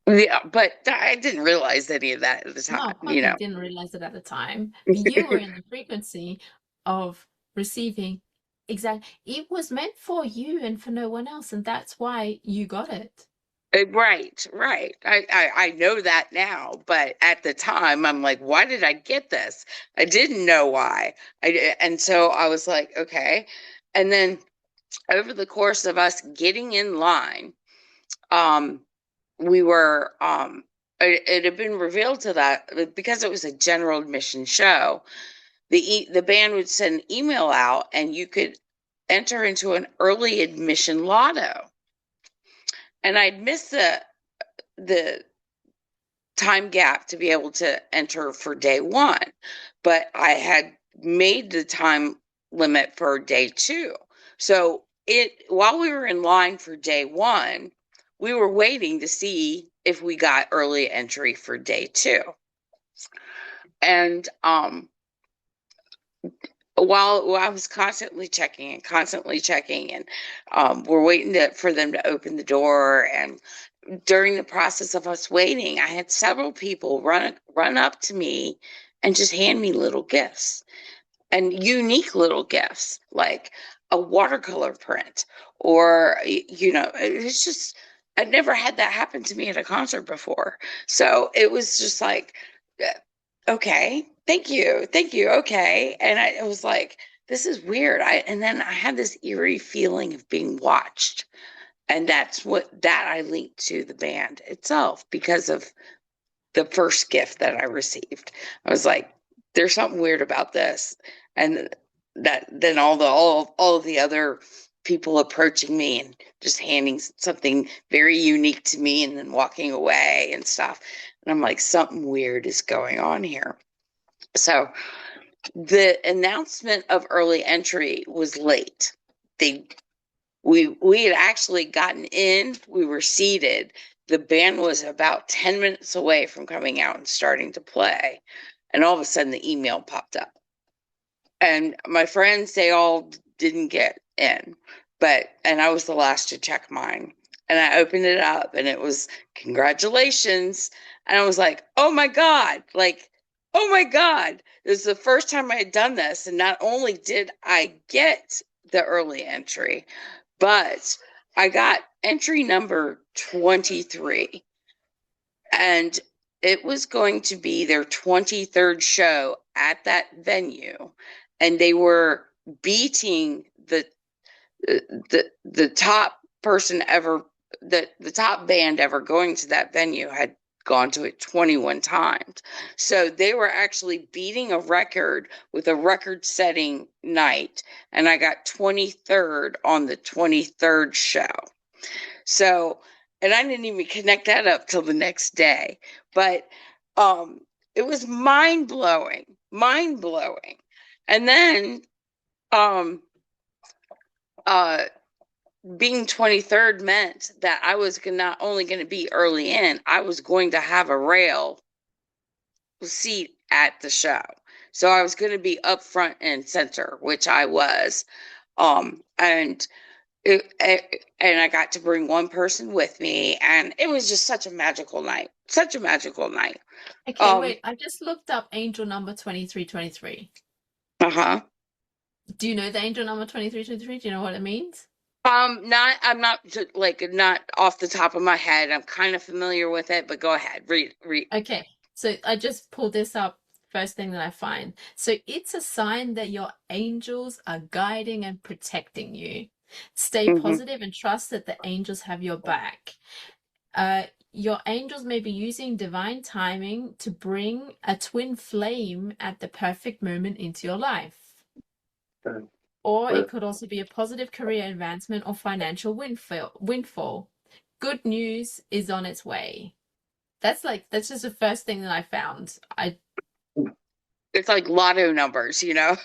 Yeah, but I didn't realize any of that at the No, time, of course you didn't realize it at the time. You were in the frequency of receiving it was meant for you and for no one else, and that's why you got it. Right, right. I know that now, but at the time, I'm like, why did I get this? I didn't know why. And so I was like, okay. And then over the course of us getting in line, um, we were it had been revealed to that because it was a general admission show. The band would send an email out, and you could enter into an early admission lotto. And I'd missed the time gap to be able to enter for day one, but I had made the time limit for day two. So while we were in line for day one, we were waiting to see if we got early entry for day two. And while I was constantly checking and we're waiting for them to open the door. And during the process of us waiting, I had several people run up to me and just hand me little gifts, and unique little gifts, like a watercolor print, or it's just, I'd never had that happen to me at a concert before. So it was just like, okay, thank you, okay. And I was like, this is weird. And then I had this eerie feeling of being watched. And that's that I linked to the band itself because of the first gift that I received. I was like, there's something weird about this. And then all of the other people approaching me and just handing something very unique to me and then walking away and stuff. And I'm like, something weird is going on here. So the announcement of early entry was late. We had actually gotten in, we were seated. The band was about 10 minutes away from coming out and starting to play. And all of a sudden the email popped up. And my friends, they all didn't get in, and I was the last to check mine. And I opened it up, and it was congratulations. And I was like, oh my God, oh my God. It was the first time I had done this. And not only did I get the early entry, but I got entry number 23. And it was going to be their 23rd show at that venue. And they were beating the top person ever, the top band ever going to that venue had gone to it 21 times. So they were actually beating a record with a record-setting night, and I got 23rd on the 23rd show. So, and I didn't even connect that up till the next day. But it was mind-blowing. And then being 23rd meant that I was not only going to be early in, I was going to have a rail seat at the show. So I was going to be up front and center, which I was. And I got to bring one person with me, and it was just such a magical night. Okay, wait, I just looked up angel number 2323. Uh-huh. Do you know the angel number 2323? Do you know what it means? I'm not like, not off the top of my head. I'm kind of familiar with it, but go ahead, read. Okay, so I just pulled this up, first thing that I find. So it's a sign that your angels are guiding and protecting you. Stay positive and trust that the angels have your back. Your angels may be using divine timing to bring a twin flame at the perfect moment into your life. Or it could also be a positive career advancement or financial windfall. Good news is on its way. That's just the first thing that I found. It's like lotto numbers, you know.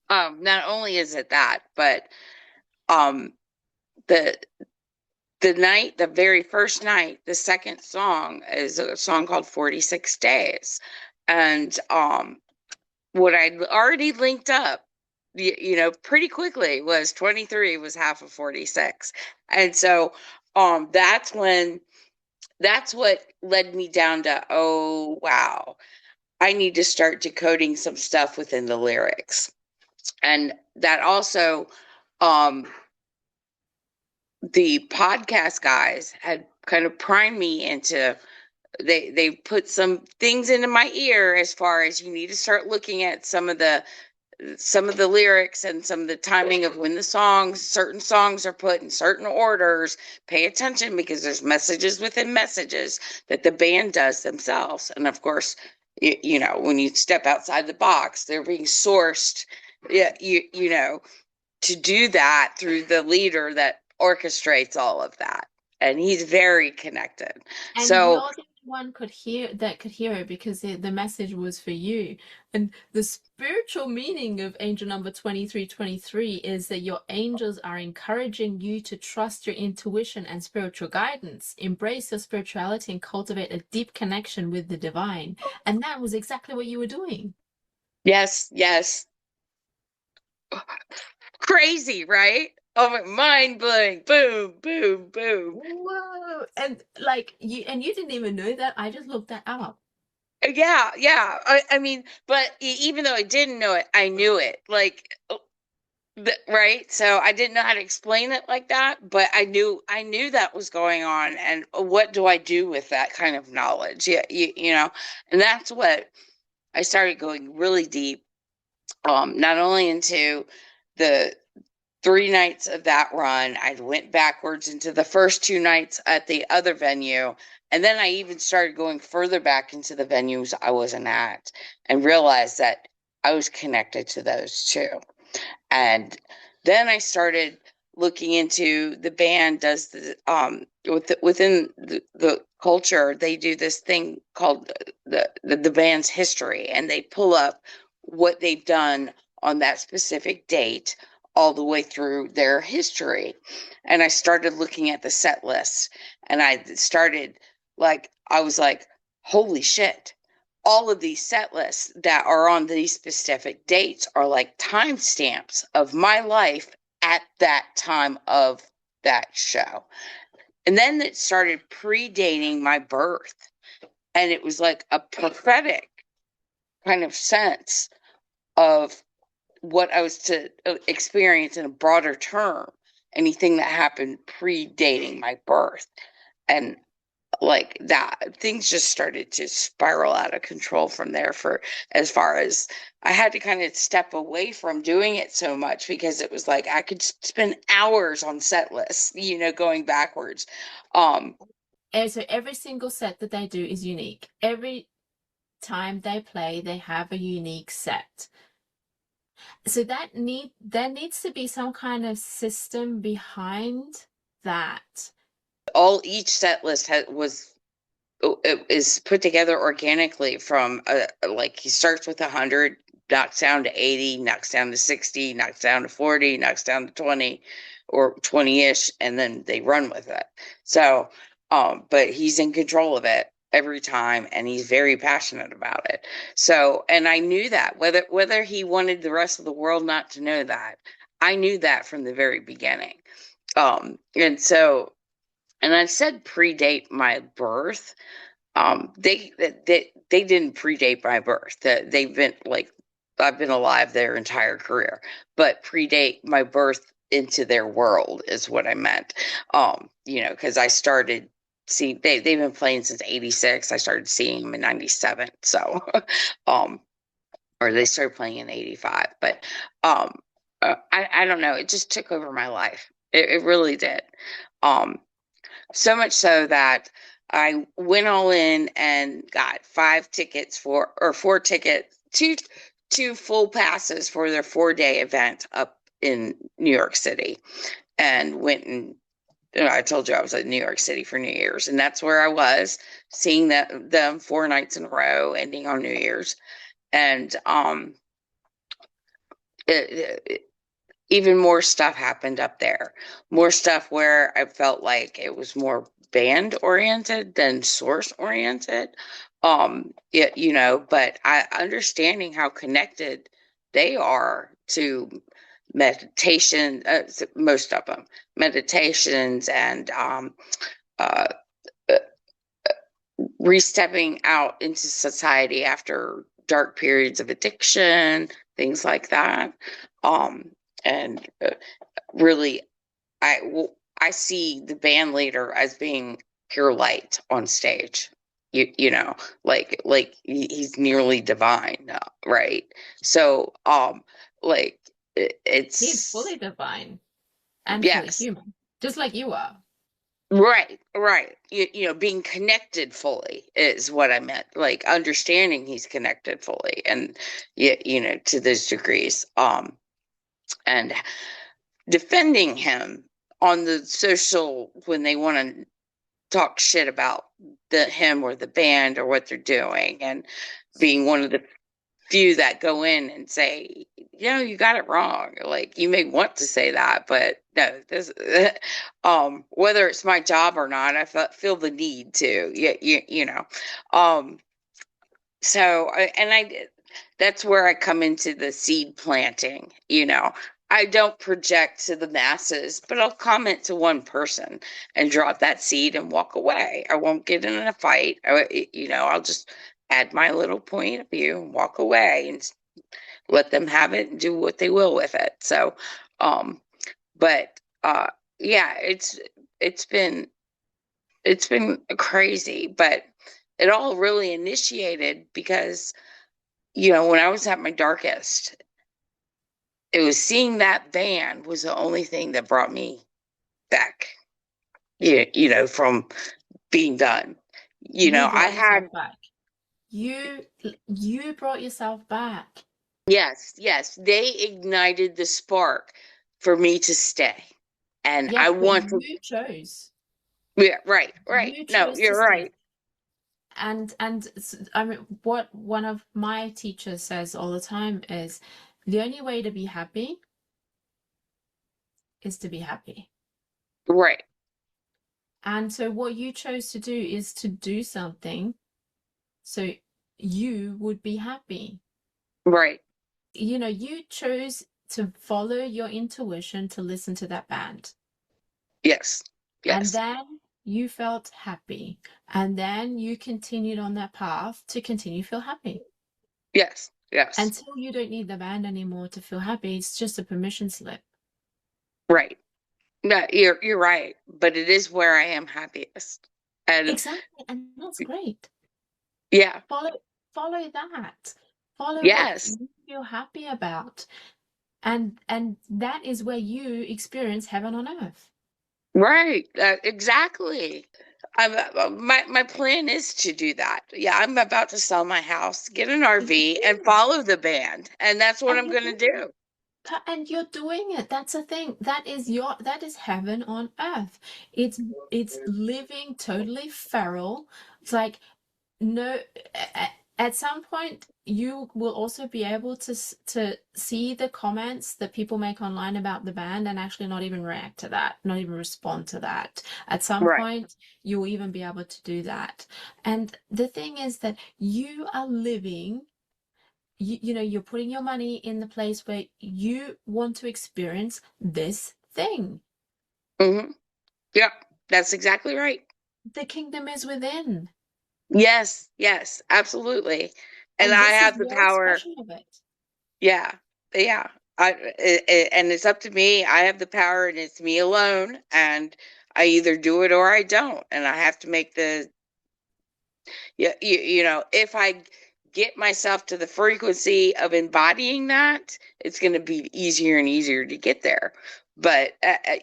Not only is it that, but the very first night, the second song is a song called 46 Days. And what I'd already linked up, you know, pretty quickly was 23 was half of 46. And so that's what led me down to, oh, wow, I need to start decoding some stuff within the lyrics. And that also, the podcast guys had kind of primed me into, they put some things into my ear as far as you need to start looking at some of the lyrics and some of the timing of when certain songs are put in certain orders. Pay attention, because there's messages within messages that the band does themselves. And of course, you know, when you step outside the box, they're being sourced, you know, to do that through the leader that orchestrates all of that. And he's very connected. And so you're the one could hear it, because the message was for you. And the spiritual meaning of angel number 2323 is that your angels are encouraging you to trust your intuition and spiritual guidance, embrace your spirituality, and cultivate a deep connection with the divine. And that was exactly what you were doing. Yes. Crazy, right? Oh, mind blowing. Boom. Whoa. And like you didn't even know that. I just looked that up. Yeah. I mean, but even though I didn't know it, I knew it. Like, right? So I didn't know how to explain it like that, but I knew that was going on. And what do I do with that kind of knowledge? Yeah, you know, and that's what I started going really deep. Not only into the 3 nights of that run, I went backwards into the first 2 nights at the other venue. And then I even started going further back into the venues I wasn't at, and realized that I was connected to those too. And then I started looking into, the band does the, within the culture, they do this thing called the band's history, and they pull up what they've done on that specific date all the way through their history. And I started looking at the set list, and I was like, holy shit, all of these set lists that are on these specific dates are like timestamps of my life at that time of that show. And then it started predating my birth, and it was like a prophetic kind of sense of what I was to experience in a broader term, anything that happened predating my birth. And like that, things just started to spiral out of control from there, for as far as I had to kind of step away from doing it so much, because it was like I could spend hours on set lists, you know, going backwards. So every single set that they do is unique. Every time they play, they have a unique set. So there needs to be some kind of system behind that. Each set list is put together organically from like he starts with 100, knocks down to 80, knocks down to 60, knocks down to 40, knocks down to 20 or 20-ish, and then they run with it. So, but he's in control of it every time, and he's very passionate about it. So, and I knew that whether he wanted the rest of the world not to know that, I knew that from the very beginning. And so, and I said predate my birth. They didn't predate my birth. They've been like, I've been alive their entire career, but predate my birth into their world is what I meant. You know, because I started seeing they've been playing since '86. I started seeing them in '97. So, or they started playing in '85. But I don't know. It just took over my life. It really did. So much so that I went all in and got 4 tickets, two full passes for their 4-day event up in New York City, and went and I told you I was in New York City for New Year's, and that's where I was seeing them 4 nights in a row, ending on New Year's, and even more stuff happened up there. More stuff where I felt like it was more band oriented than source oriented. You know, but understanding how connected they are to meditation, most of them, meditations, and re-stepping out into society after dark periods of addiction, things like that. And really, I see the band leader as being pure light on stage. You know, like he's nearly divine, right? So, like it's He's fully divine and fully yes, human, just like you are. right. You know, being connected fully is what I meant. Like understanding he's connected fully, and you know, to those degrees. And defending him on the social when they want to talk shit about him or the band or what they're doing, and being one of the few that go in and say, you know, you got it wrong. Like, you may want to say that, but no, this whether it's my job or not, I feel the need to. You know. So and I did. That's where I come into the seed planting. You know, I don't project to the masses, but I'll comment to one person and drop that seed and walk away. I won't get in a fight. You know, I'll just add my little point of view and walk away and let them have it and do what they will with it. So, but yeah, it's been crazy, but it all really initiated because, you know, when I was at my darkest, it was seeing that band was the only thing that brought me back, you know, from being done. You know, I had back. You brought yourself back. yes, they ignited the spark for me to stay. And yes, I want to. You chose. Yeah, right. You No, chose you're to right. stay. And I mean, what one of my teachers says all the time is, the only way to be happy is to be happy. Right. And so what you chose to do is to do something so you would be happy. Right. You know, you chose to follow your intuition to listen to that band. Yes. And then you felt happy. And then you continued on that path to continue to feel happy. Yes. Until you don't need the band anymore to feel happy. It's just a permission slip. Right. No, you're right. But it is where I am happiest. And exactly. And that's great. Yeah. Follow that. Follow what Yes. you feel happy about. And that is where you experience heaven on earth. Right. Exactly. My plan is to do that. Yeah, I'm about to sell my house, get an RV, and follow the band, and that's what And I'm you're going to doing do. and you're doing it. That's the thing. That is heaven on earth. It's living totally feral. It's like no at some point you will also be able to see the comments that people make online about the band and actually not even react to that, not even respond to that. At some Right. point you'll even be able to do that. And the thing is that you are living, you know, you're putting your money in the place where you want to experience this thing. Mm-hmm. Yep, that's exactly right. The kingdom is within, Yes, yes, absolutely. And and I this is have the your power. expression of it. Yeah, yeah. And it's up to me. I have the power, and it's me alone. And I either do it or I don't. And I have to make the, yeah, you know, if I get myself to the frequency of embodying that, it's going to be easier and easier to get there. But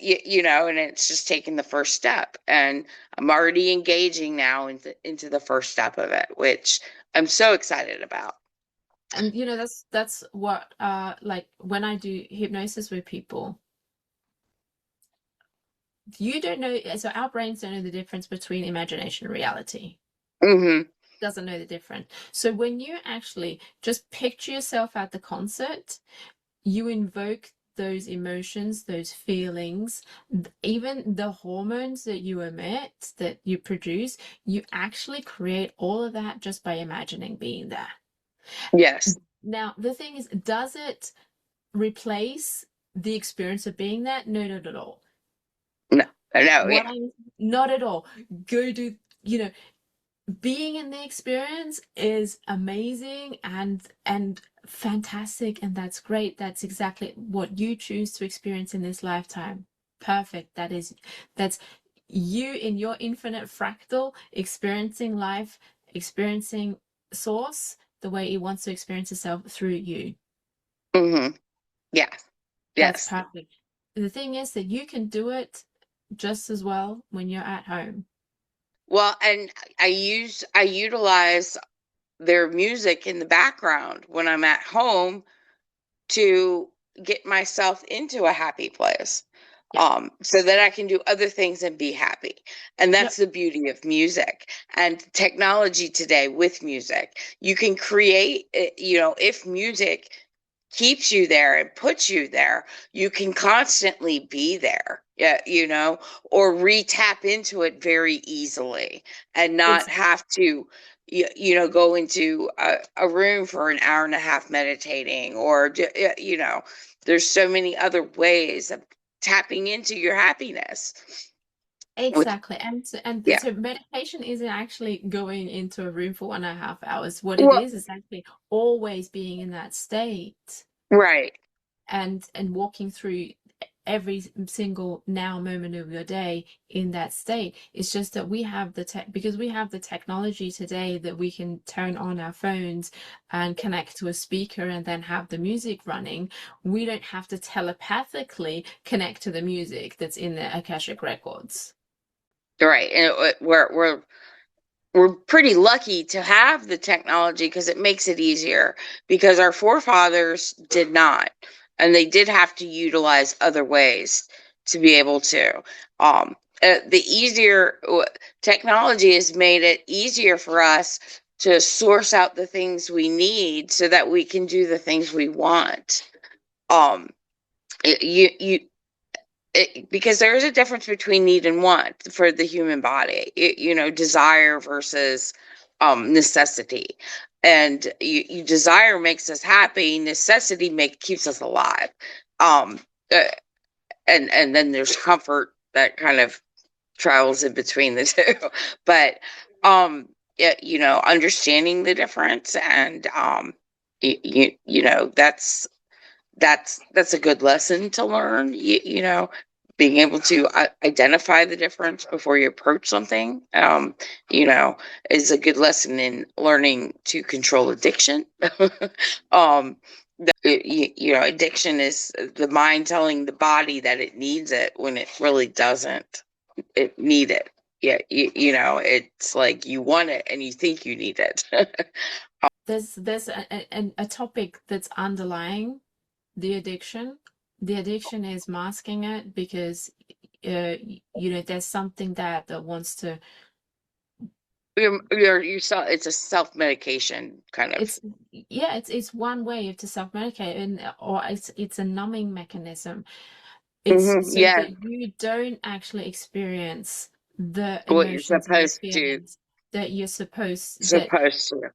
you know, and it's just taking the first step, and I'm already engaging now into the first step of it, which I'm so excited about. And you know, that's what like when I do hypnosis with people, you don't know, so our brains don't know the difference between imagination and reality. Hmm. Doesn't know the difference. So when you actually just picture yourself at the concert, you invoke those emotions, those feelings, even the hormones that you emit, that you produce, you actually create all of that just by imagining being there. Yes. Now, the thing is, does it replace the experience of being there? No, not at all. No. No. What Yeah. I'm not at all. Go do, you know, being in the experience is amazing and fantastic, and that's great. That's exactly what you choose to experience in this lifetime. Perfect. That's you in your infinite fractal experiencing life, experiencing source the way it wants to experience itself through you. Hmm. Yes. That's Yes. perfect. The thing is that you can do it just as well when you're at home. Well, and I utilize their music in the background when I'm at home to get myself into a happy place. Yeah. So that I can do other things and be happy. And that's Yep. the beauty of music and technology today with music. You can create, you know, if music keeps you there and puts you there, you can constantly be there. Yeah, you know, or re-tap into it very easily and not Exactly. have to, you know, go into a room for an hour and a half meditating, or you know, there's so many other ways of tapping into your happiness. With Exactly. And yeah, so meditation isn't actually going into a room for 1.5 hours. What it well, is actually always being in that state right, and walking through every single now moment of your day in that state. It's just that we have the tech, because we have the technology today that we can turn on our phones and connect to a speaker and then have the music running. We don't have to telepathically connect to the music that's in the Akashic records. right, and we're pretty lucky to have the technology because it makes it easier, because our forefathers did not, and they did have to utilize other ways to be able to. The easier technology has made it easier for us to source out the things we need so that we can do the things we want. um you because there is a difference between need and want for the human body. You know, desire versus necessity. And desire makes us happy, necessity keeps us alive. um uh, and then there's comfort that kind of travels in between the two. But yeah, you know, understanding the difference, and you know, that's a good lesson to learn. You know, being able to identify the difference before you approach something, you know, is a good lesson in learning to control addiction. um, you know, addiction is the mind telling the body that it needs it when it really doesn't. It need it. Yeah, it's like you want it and you think you need it. There's a topic that's underlying the addiction. The addiction is masking it because there's something that wants to. It's a self-medication kind of. It's one way to self-medicate, or it's a numbing mechanism. It's Hmm. so Yeah, that you don't actually experience the what you're emotions and the supposed to feelings that you're supposed that. supposed to.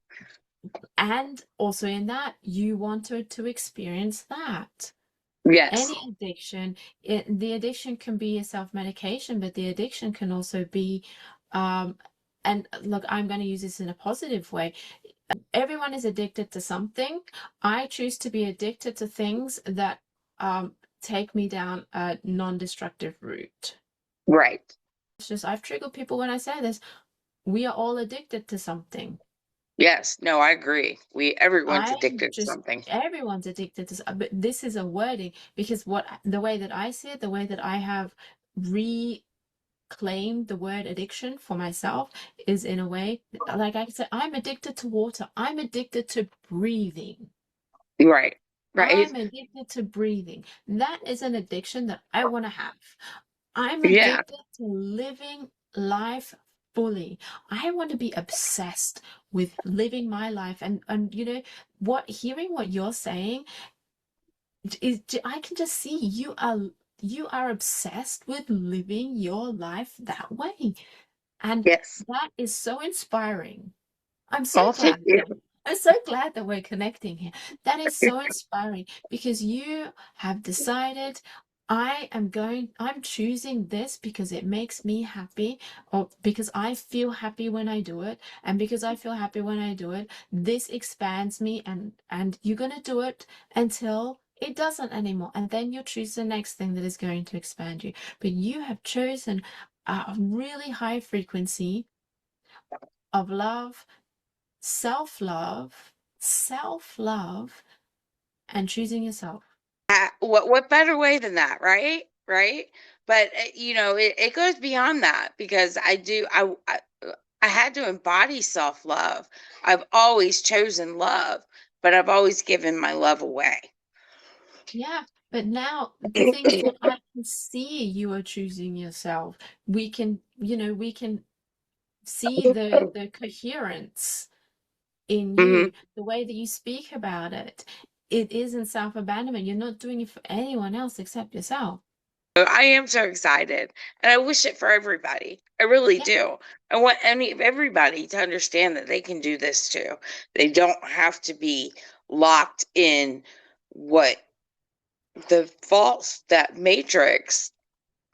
And also in that, you wanted to experience that. Yes. Any addiction, the addiction can be a self-medication, but the addiction can also be, and look, I'm going to use this in a positive way. Everyone is addicted to something. I choose to be addicted to things that take me down a non-destructive route. Right. It's just, I've triggered people when I say this. We are all addicted to something. Yes. No, I agree. Everyone's addicted to something. Everyone's addicted to, but this is a wording because the way that I see it, the way that I have reclaimed the word addiction for myself is in a way, like I said, I'm addicted to water. I'm addicted to breathing. Right. Right. I'm addicted to breathing. That is an addiction that I want to have. I'm Yeah. addicted to living life fully. I want to be obsessed with living my life. And hearing what you're saying is, I can just see you are obsessed with living your life that way. And Yes. that is so inspiring. I'm so I'll take glad you. that I'm so glad that we're connecting here. That is so inspiring because you have decided I'm choosing this because it makes me happy, or because I feel happy when I do it, and because I feel happy when I do it, this expands me, and you're gonna do it until it doesn't anymore, and then you choose the next thing that is going to expand you. But you have chosen a really high frequency of love, self-love, and choosing yourself. What better way than that, right? Right. But it goes beyond that because I had to embody self-love. I've always chosen love, but I've always given my love away. Yeah, but now the thing is that I can see you are choosing yourself. We can see the coherence in Hmm. you, the way that you speak about it. It isn't self-abandonment. You're not doing it for anyone else except yourself. I am so excited, and I wish it for everybody. I really Yeah. do. I want everybody to understand that they can do this too. They don't have to be locked in what that matrix,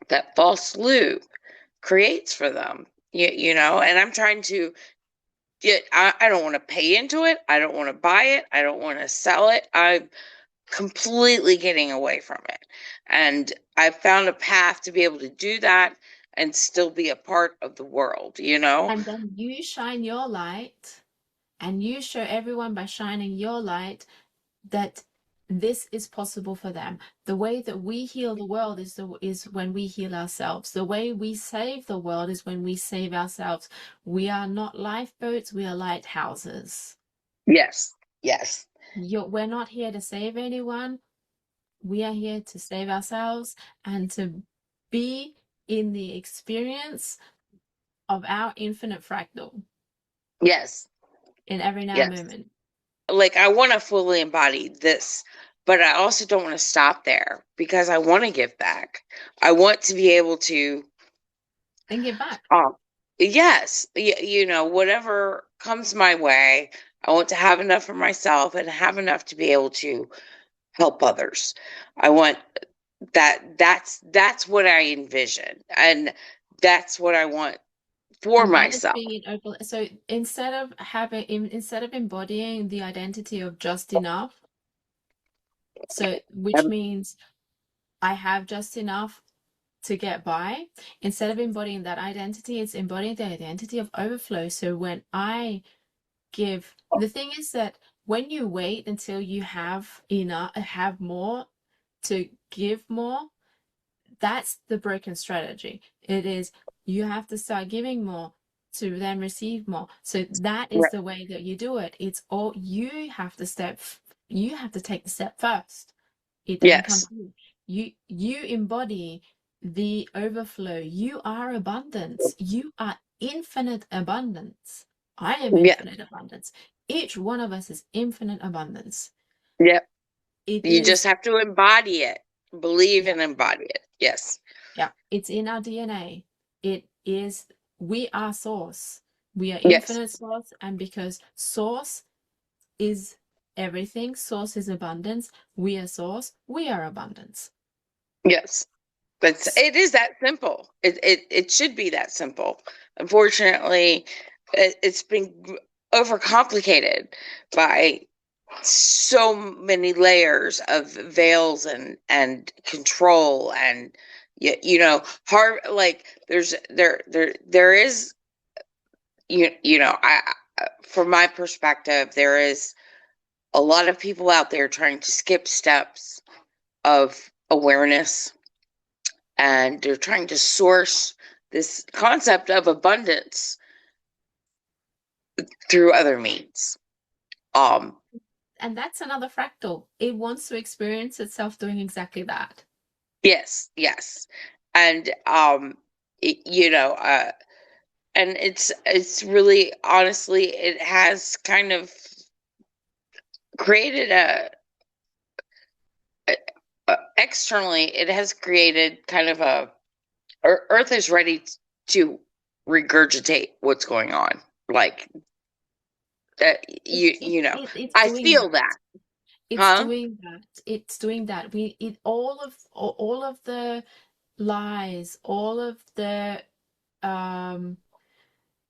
that false loop creates for them. And I'm trying to I don't want to pay into it. I don't want to buy it. I don't want to sell it. I'm completely getting away from it. And I've found a path to be able to do that and still be a part of the world. And then you shine your light, and you show everyone by shining your light that this is possible for them. The way that we heal the world is when we heal ourselves. The way we save the world is when we save ourselves. We are not lifeboats, we are lighthouses. Yes. Yes. We're not here to save anyone. We are here to save ourselves and to be in the experience of our infinite fractal Yes. in every now Yes. moment. Like I want to fully embody this, but I also don't want to stop there because I want to give back. I want to be able to Then give back. yes, whatever comes my way, I want to have enough for myself and have enough to be able to help others. I want that's what I envision, and that's what I want for And that is myself. being open. So instead of embodying the identity of just enough, so which Um, means I have just enough to get by, instead of embodying that identity, it's embodying the identity of overflow. So when I give, the thing is that when you wait until you have enough, have more to give more, that's the broken strategy. It is, you have to start giving more to then receive more. So that is Right. the way that you do it. It's all, you have to take the step first. It doesn't come Yes. to you. You embody the overflow. You are abundance. You are infinite abundance. I am Yeah. infinite abundance. Each one of us is infinite abundance. Yep. It You is, just have to embody it. Believe yeah, and embody it. Yes. yeah, it's in our DNA. It is, we are source. We are Yes. infinite source, and because source is everything, source is abundance, we are source, we are abundance. Yes. But it is that simple. It should be that simple. Unfortunately, it's been overcomplicated by so many layers of veils and control, and hard, like there is, I from my perspective, there is a lot of people out there trying to skip steps of awareness, and they're trying to source this concept of abundance through other means. And that's another fractal. It wants to experience itself doing exactly that. Yes, yes. And and it's really, honestly, it has kind of created externally, it has created kind of Earth is ready to regurgitate what's going on. Like It's I doing feel that. that. It's Huh? doing that. It's doing that. All of the lies, all of the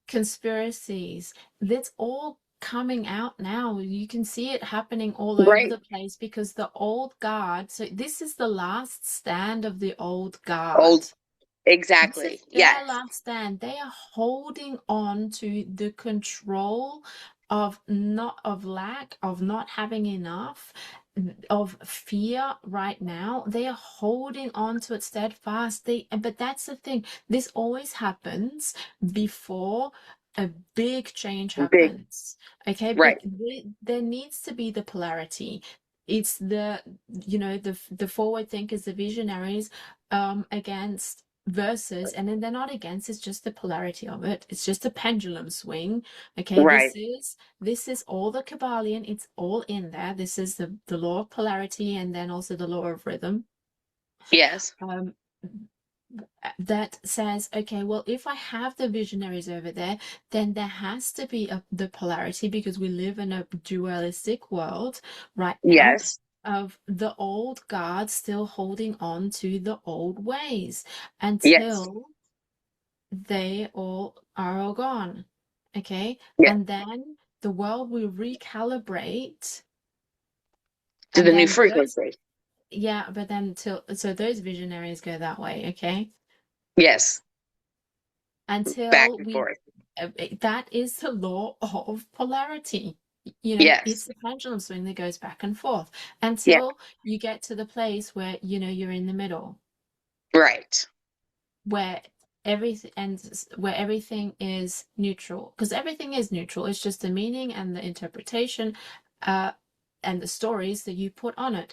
conspiracies, that's all coming out now. You can see it happening all over Right. the place because the old guard, so this is the last stand of the old Old. guard. This Exactly. is their Yes. last stand. They are holding on to the control of not of lack, of not having enough, of fear right now. They are holding on to it steadfast. But that's the thing. This always happens before a big change Big. happens. Okay, Right. there needs to be the polarity. It's the forward thinkers, the visionaries, against versus, and then they're not against, it's just the polarity of it. It's just a pendulum swing. Okay, Right. this is all the Kabbalion, it's all in there. This is the law of polarity, and then also the law of rhythm. Yes. That says, okay, well, if I have the visionaries over there, then there has to be the polarity, because we live in a dualistic world right now, Yes. of the old guard still holding on to the old ways Yes. until they are all gone. Okay, Yes. and then the world will recalibrate, To and the new then those, frequency. yeah, but then so those visionaries go that way. Okay, Yes. Back until and we forth. that is the law of polarity. It's Yes. the pendulum swing that goes back and forth Yeah. until you get to the place where you're in the middle, Right. where everything is neutral, because everything is neutral. It's just the meaning and the interpretation, and the stories that you put on it.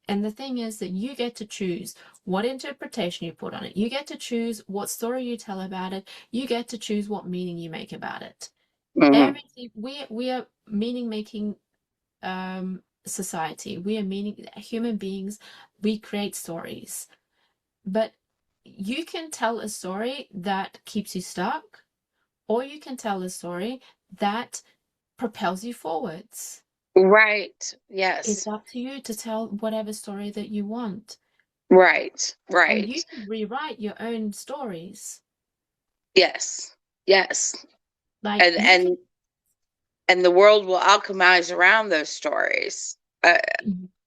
And the thing is that you get to choose what interpretation you put on it. You get to choose what story you tell about it. You get to choose what meaning you make about it. Mm-hmm. Everything, we are meaning making society. We are meaning human beings. We create stories, but you can tell a story that keeps you stuck, or you can tell a story that propels you forwards. Right. It's Yes. up to you to tell whatever story that you want. Right. And you Right. can rewrite your own stories. Yes. Yes. Like And you can, and the world will alchemize around those stories.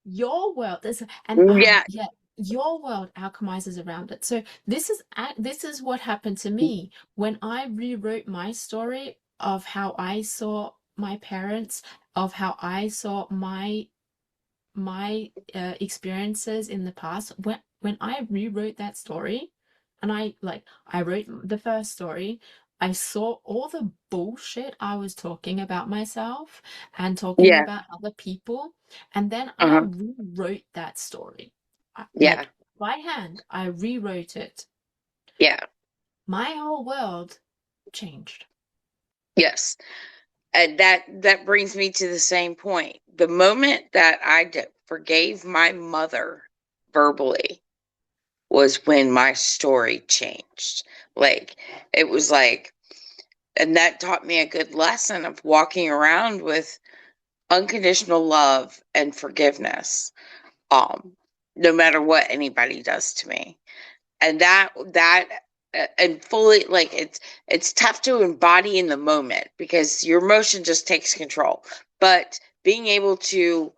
your world is, and Yeah. yeah, your world alchemizes around it. So this is what happened to me when I rewrote my story of how I saw my parents, of how I saw my experiences in the past. When when I rewrote that story, and I wrote the first story, I saw all the bullshit I was talking about myself and talking Yeah. about other people, and then I Uh-huh. rewrote that story. Yeah. By hand, I rewrote it. Yeah. My whole world changed. Yes. And that brings me to the same point. The moment that I forgave my mother verbally was when my story changed. Like, it was like, and that taught me a good lesson of walking around with unconditional love and forgiveness, no matter what anybody does to me. And and fully, like, it's tough to embody in the moment because your emotion just takes control, but being able to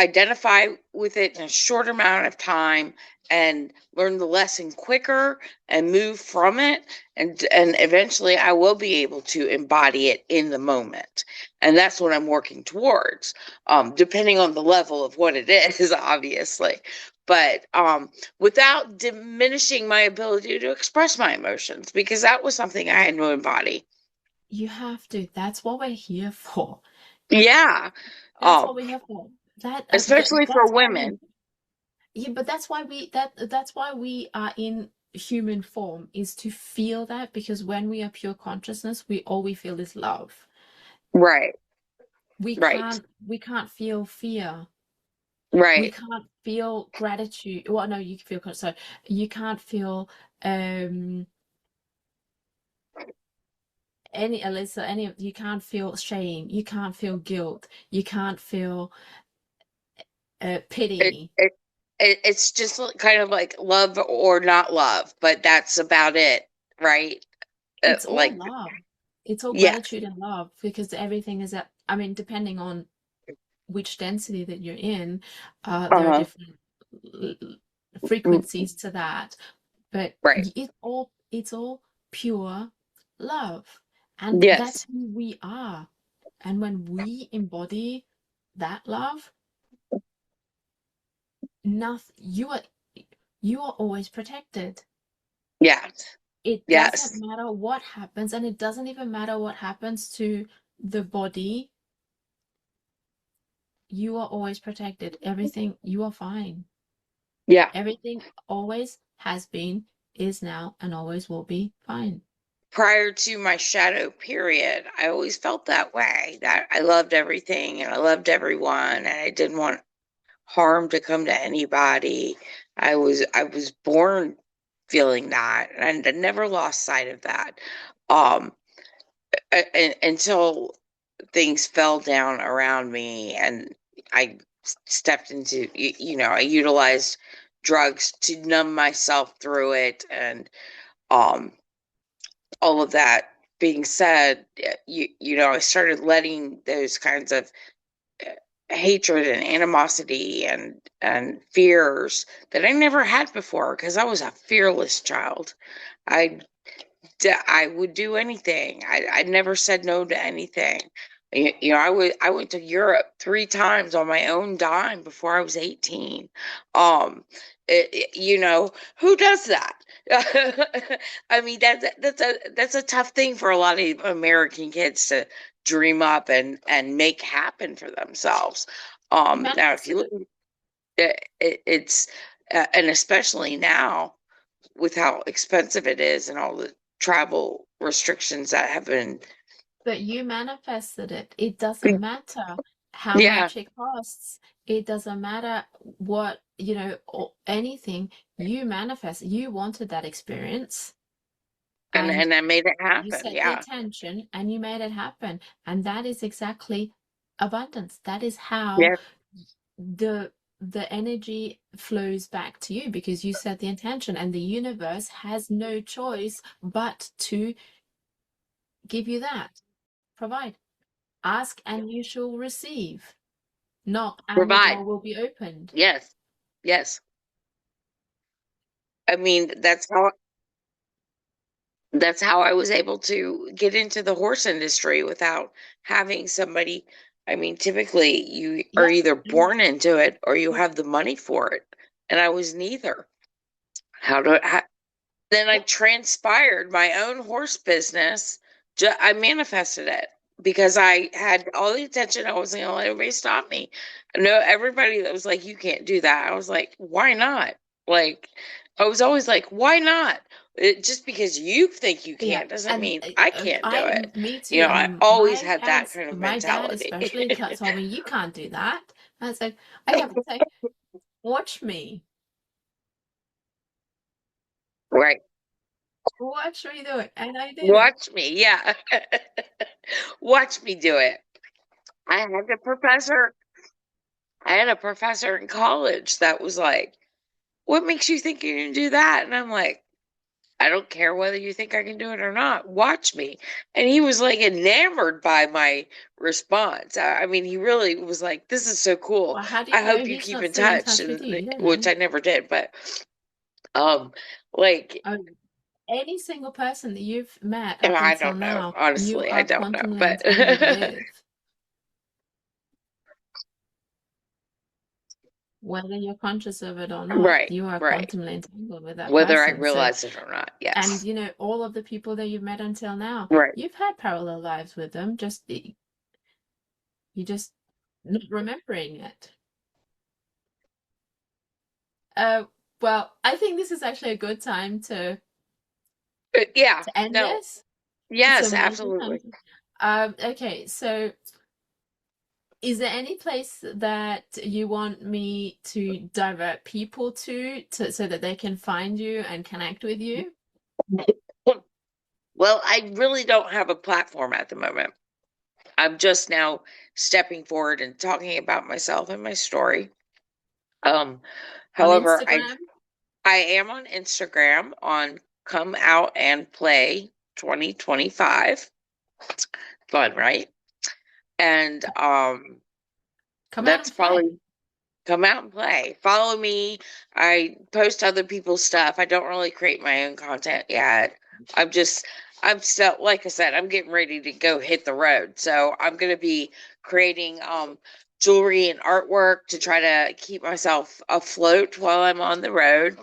identify with it in a short amount of time and learn the lesson quicker and move from it, and eventually I will be able to embody it in the moment. And that's what I'm working towards, depending on the level of what it is, obviously, but without diminishing my ability to express my emotions, because that was something I had to embody. You have to. That's what we're here for. Yeah. That's um what we're here for. Especially for That's why we. women. Yeah, but that's why we are in human form, is to feel that, because when we are pure consciousness, all we feel is love. Right. We Right. can't feel fear. We Right. can't feel gratitude. Well, no, you can feel so you can't feel um any Alyssa, you can't feel shame, you can't feel guilt, you can't feel it, pity. it it's just kind of like love or not love, but that's about it, right? It's all Like, love. It's all yes. gratitude and love, because everything is at, I mean, depending on which density that you're in, there are Uh-huh. different Mm, frequencies to that, but right. it's all pure love, and that's Yes. who we are. And when we embody that love, nothing, you are always protected. Yes. It doesn't Yes. matter what happens, and it doesn't even matter what happens to the body. You are always protected. Everything, you are fine. Yeah. Everything always has been, is now, and always will be fine. Prior to my shadow period, I always felt that way, that I loved everything and I loved everyone and I didn't want harm to come to anybody. I was born feeling that, and I never lost sight of that. Um until things fell down around me and I stepped into, I utilized drugs to numb myself through it. And um all of that being said, I started letting those kinds of hatred and animosity and fears that I never had before, because I was a fearless child. I I would do anything. I never said no to anything. I went to Europe 3 times on my own dime before I was 18. Um, who does that? I mean, that's a tough thing for a lot of American kids to dream up and make happen for themselves. You Now, if you manifested look, it, it's and especially now with how expensive it is and all the travel restrictions that have been. but you manifested it. It doesn't matter how Yeah. much it costs. It doesn't matter what, or anything. You manifest. You wanted that experience, and and and I made it you happen. set the Yeah. intention, and you made it happen. And that is exactly abundance. That is how Yeah. the energy flows back to you, because you set the intention, and the universe has no choice but to give you that. Provide. Ask and you shall receive. Knock and the Provide. door will be opened. Yes. Yes. I mean, that's how I was able to get into the horse industry without having somebody. I mean, typically you are Yeah. either born into it or you have the money for it, and I was neither. Then I transpired my own horse business. I manifested it because I had all the attention. I wasn't going to let anybody stop me. I know everybody that was like, you can't do that. I was like, why not? Like, I was always like, why not? Just because you think you Yeah, can't doesn't and mean I can't do it. me You too. know, I And always had that kind of my dad mentality. especially told me, you can't do that. And it's like, I have to say, watch me. Right. Watch me do it. And I did it. Watch me. Yeah. Watch me do it. I had a professor. I had a professor in college that was like, what makes you think you can do that? And I'm like, I don't care whether you think I can do it or not. Watch me. And he was like enamored by my response. I mean, he really was like, this is so cool. Well, how do I you know hope you he's keep not in still in touch. touch with And you? You don't which know. I never did, but like Any single person that you've met and up I until don't know. now, you Honestly, I are don't know. quantumly But entangled with. Whether you're conscious of it or not, right, you are right. quantumly entangled with that Whether I person. So, realize it or not, and yes. you know, all of the people that you've met until now, Right. you've had parallel lives with them, you just not remembering it. Well, I think this is actually a good time to Yeah. end No. this. Yes, So maybe absolutely. okay, so is there any place that you want me to divert people to so that they can find you and connect with you? Well, I really don't have a platform at the moment. I'm just now stepping forward and talking about myself and my story. On However, Instagram? I am on Instagram on Come Out and Play 2025. Fun, right? And Come out that's and play. probably come out and play. Follow me. I post other people's stuff. I don't really create my own content yet. I'm still, like I said, I'm getting ready to go hit the road. So I'm going to be creating jewelry and artwork to try to keep myself afloat while I'm on the road.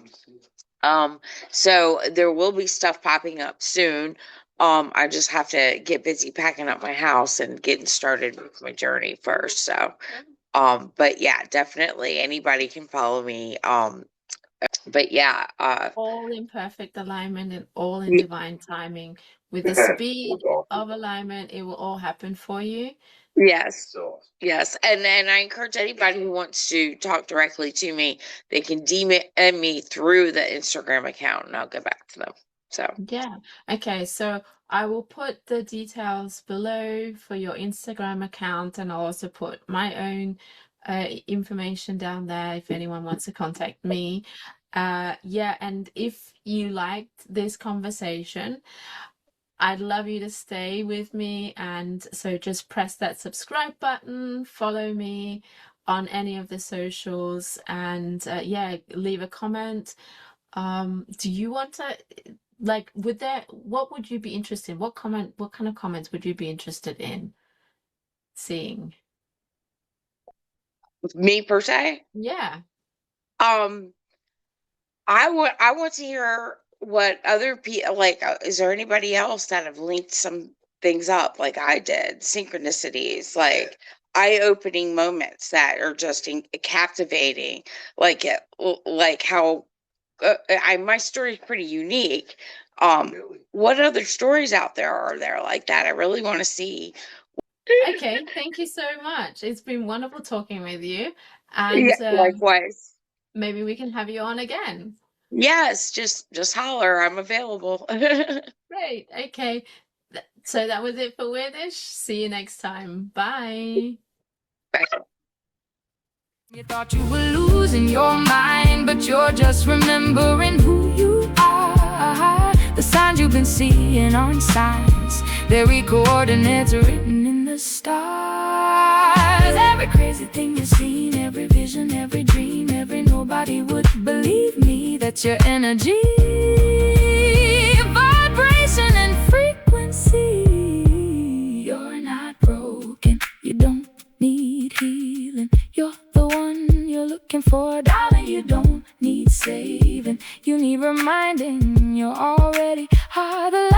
So there will be stuff popping up soon. I just have to get busy packing up my house and getting started with my journey first. So but yeah, definitely anybody can follow me. But yeah, All in perfect alignment and all in divine timing. With the speed of alignment, it will all happen for you. yes, yes. And then I encourage anybody who wants to talk directly to me, they can DM me through the Instagram account and I'll get back to them. So Yeah. Okay, so I will put the details below for your Instagram account, and I'll also put my own information down there if anyone wants to contact me. Yeah, and if you liked this conversation, I'd love you to stay with me, and so just press that subscribe button, follow me on any of the socials, and yeah, leave a comment. Do you want to like what would you be interested in? What kind of comments would you be interested in seeing? me per se, Yeah. um, I want to hear what other people like. Is there anybody else that have linked some things up like I did? Synchronicities, like eye-opening moments that are just captivating. Like like how my story is pretty unique. What other stories out there are there like that? I really want to see. Okay, thank you so much. It's been wonderful talking with you, Yeah, and likewise. maybe we can have you on again. Yes, just holler. I'm available. Great. Okay. So that was it for Wyrdish. See you next time. Bye. You thought you were losing your mind, but you're just remembering who you are. The signs you've been seeing aren't signs, they're coordinates written in the stars. Every crazy thing you've seen, every vision, every dream, every nobody would believe me. That's your energy, vibration and frequency. You're not broken, you don't need healing. You're the one you're looking for, darling. You don't need saving, you need need reminding, you already are the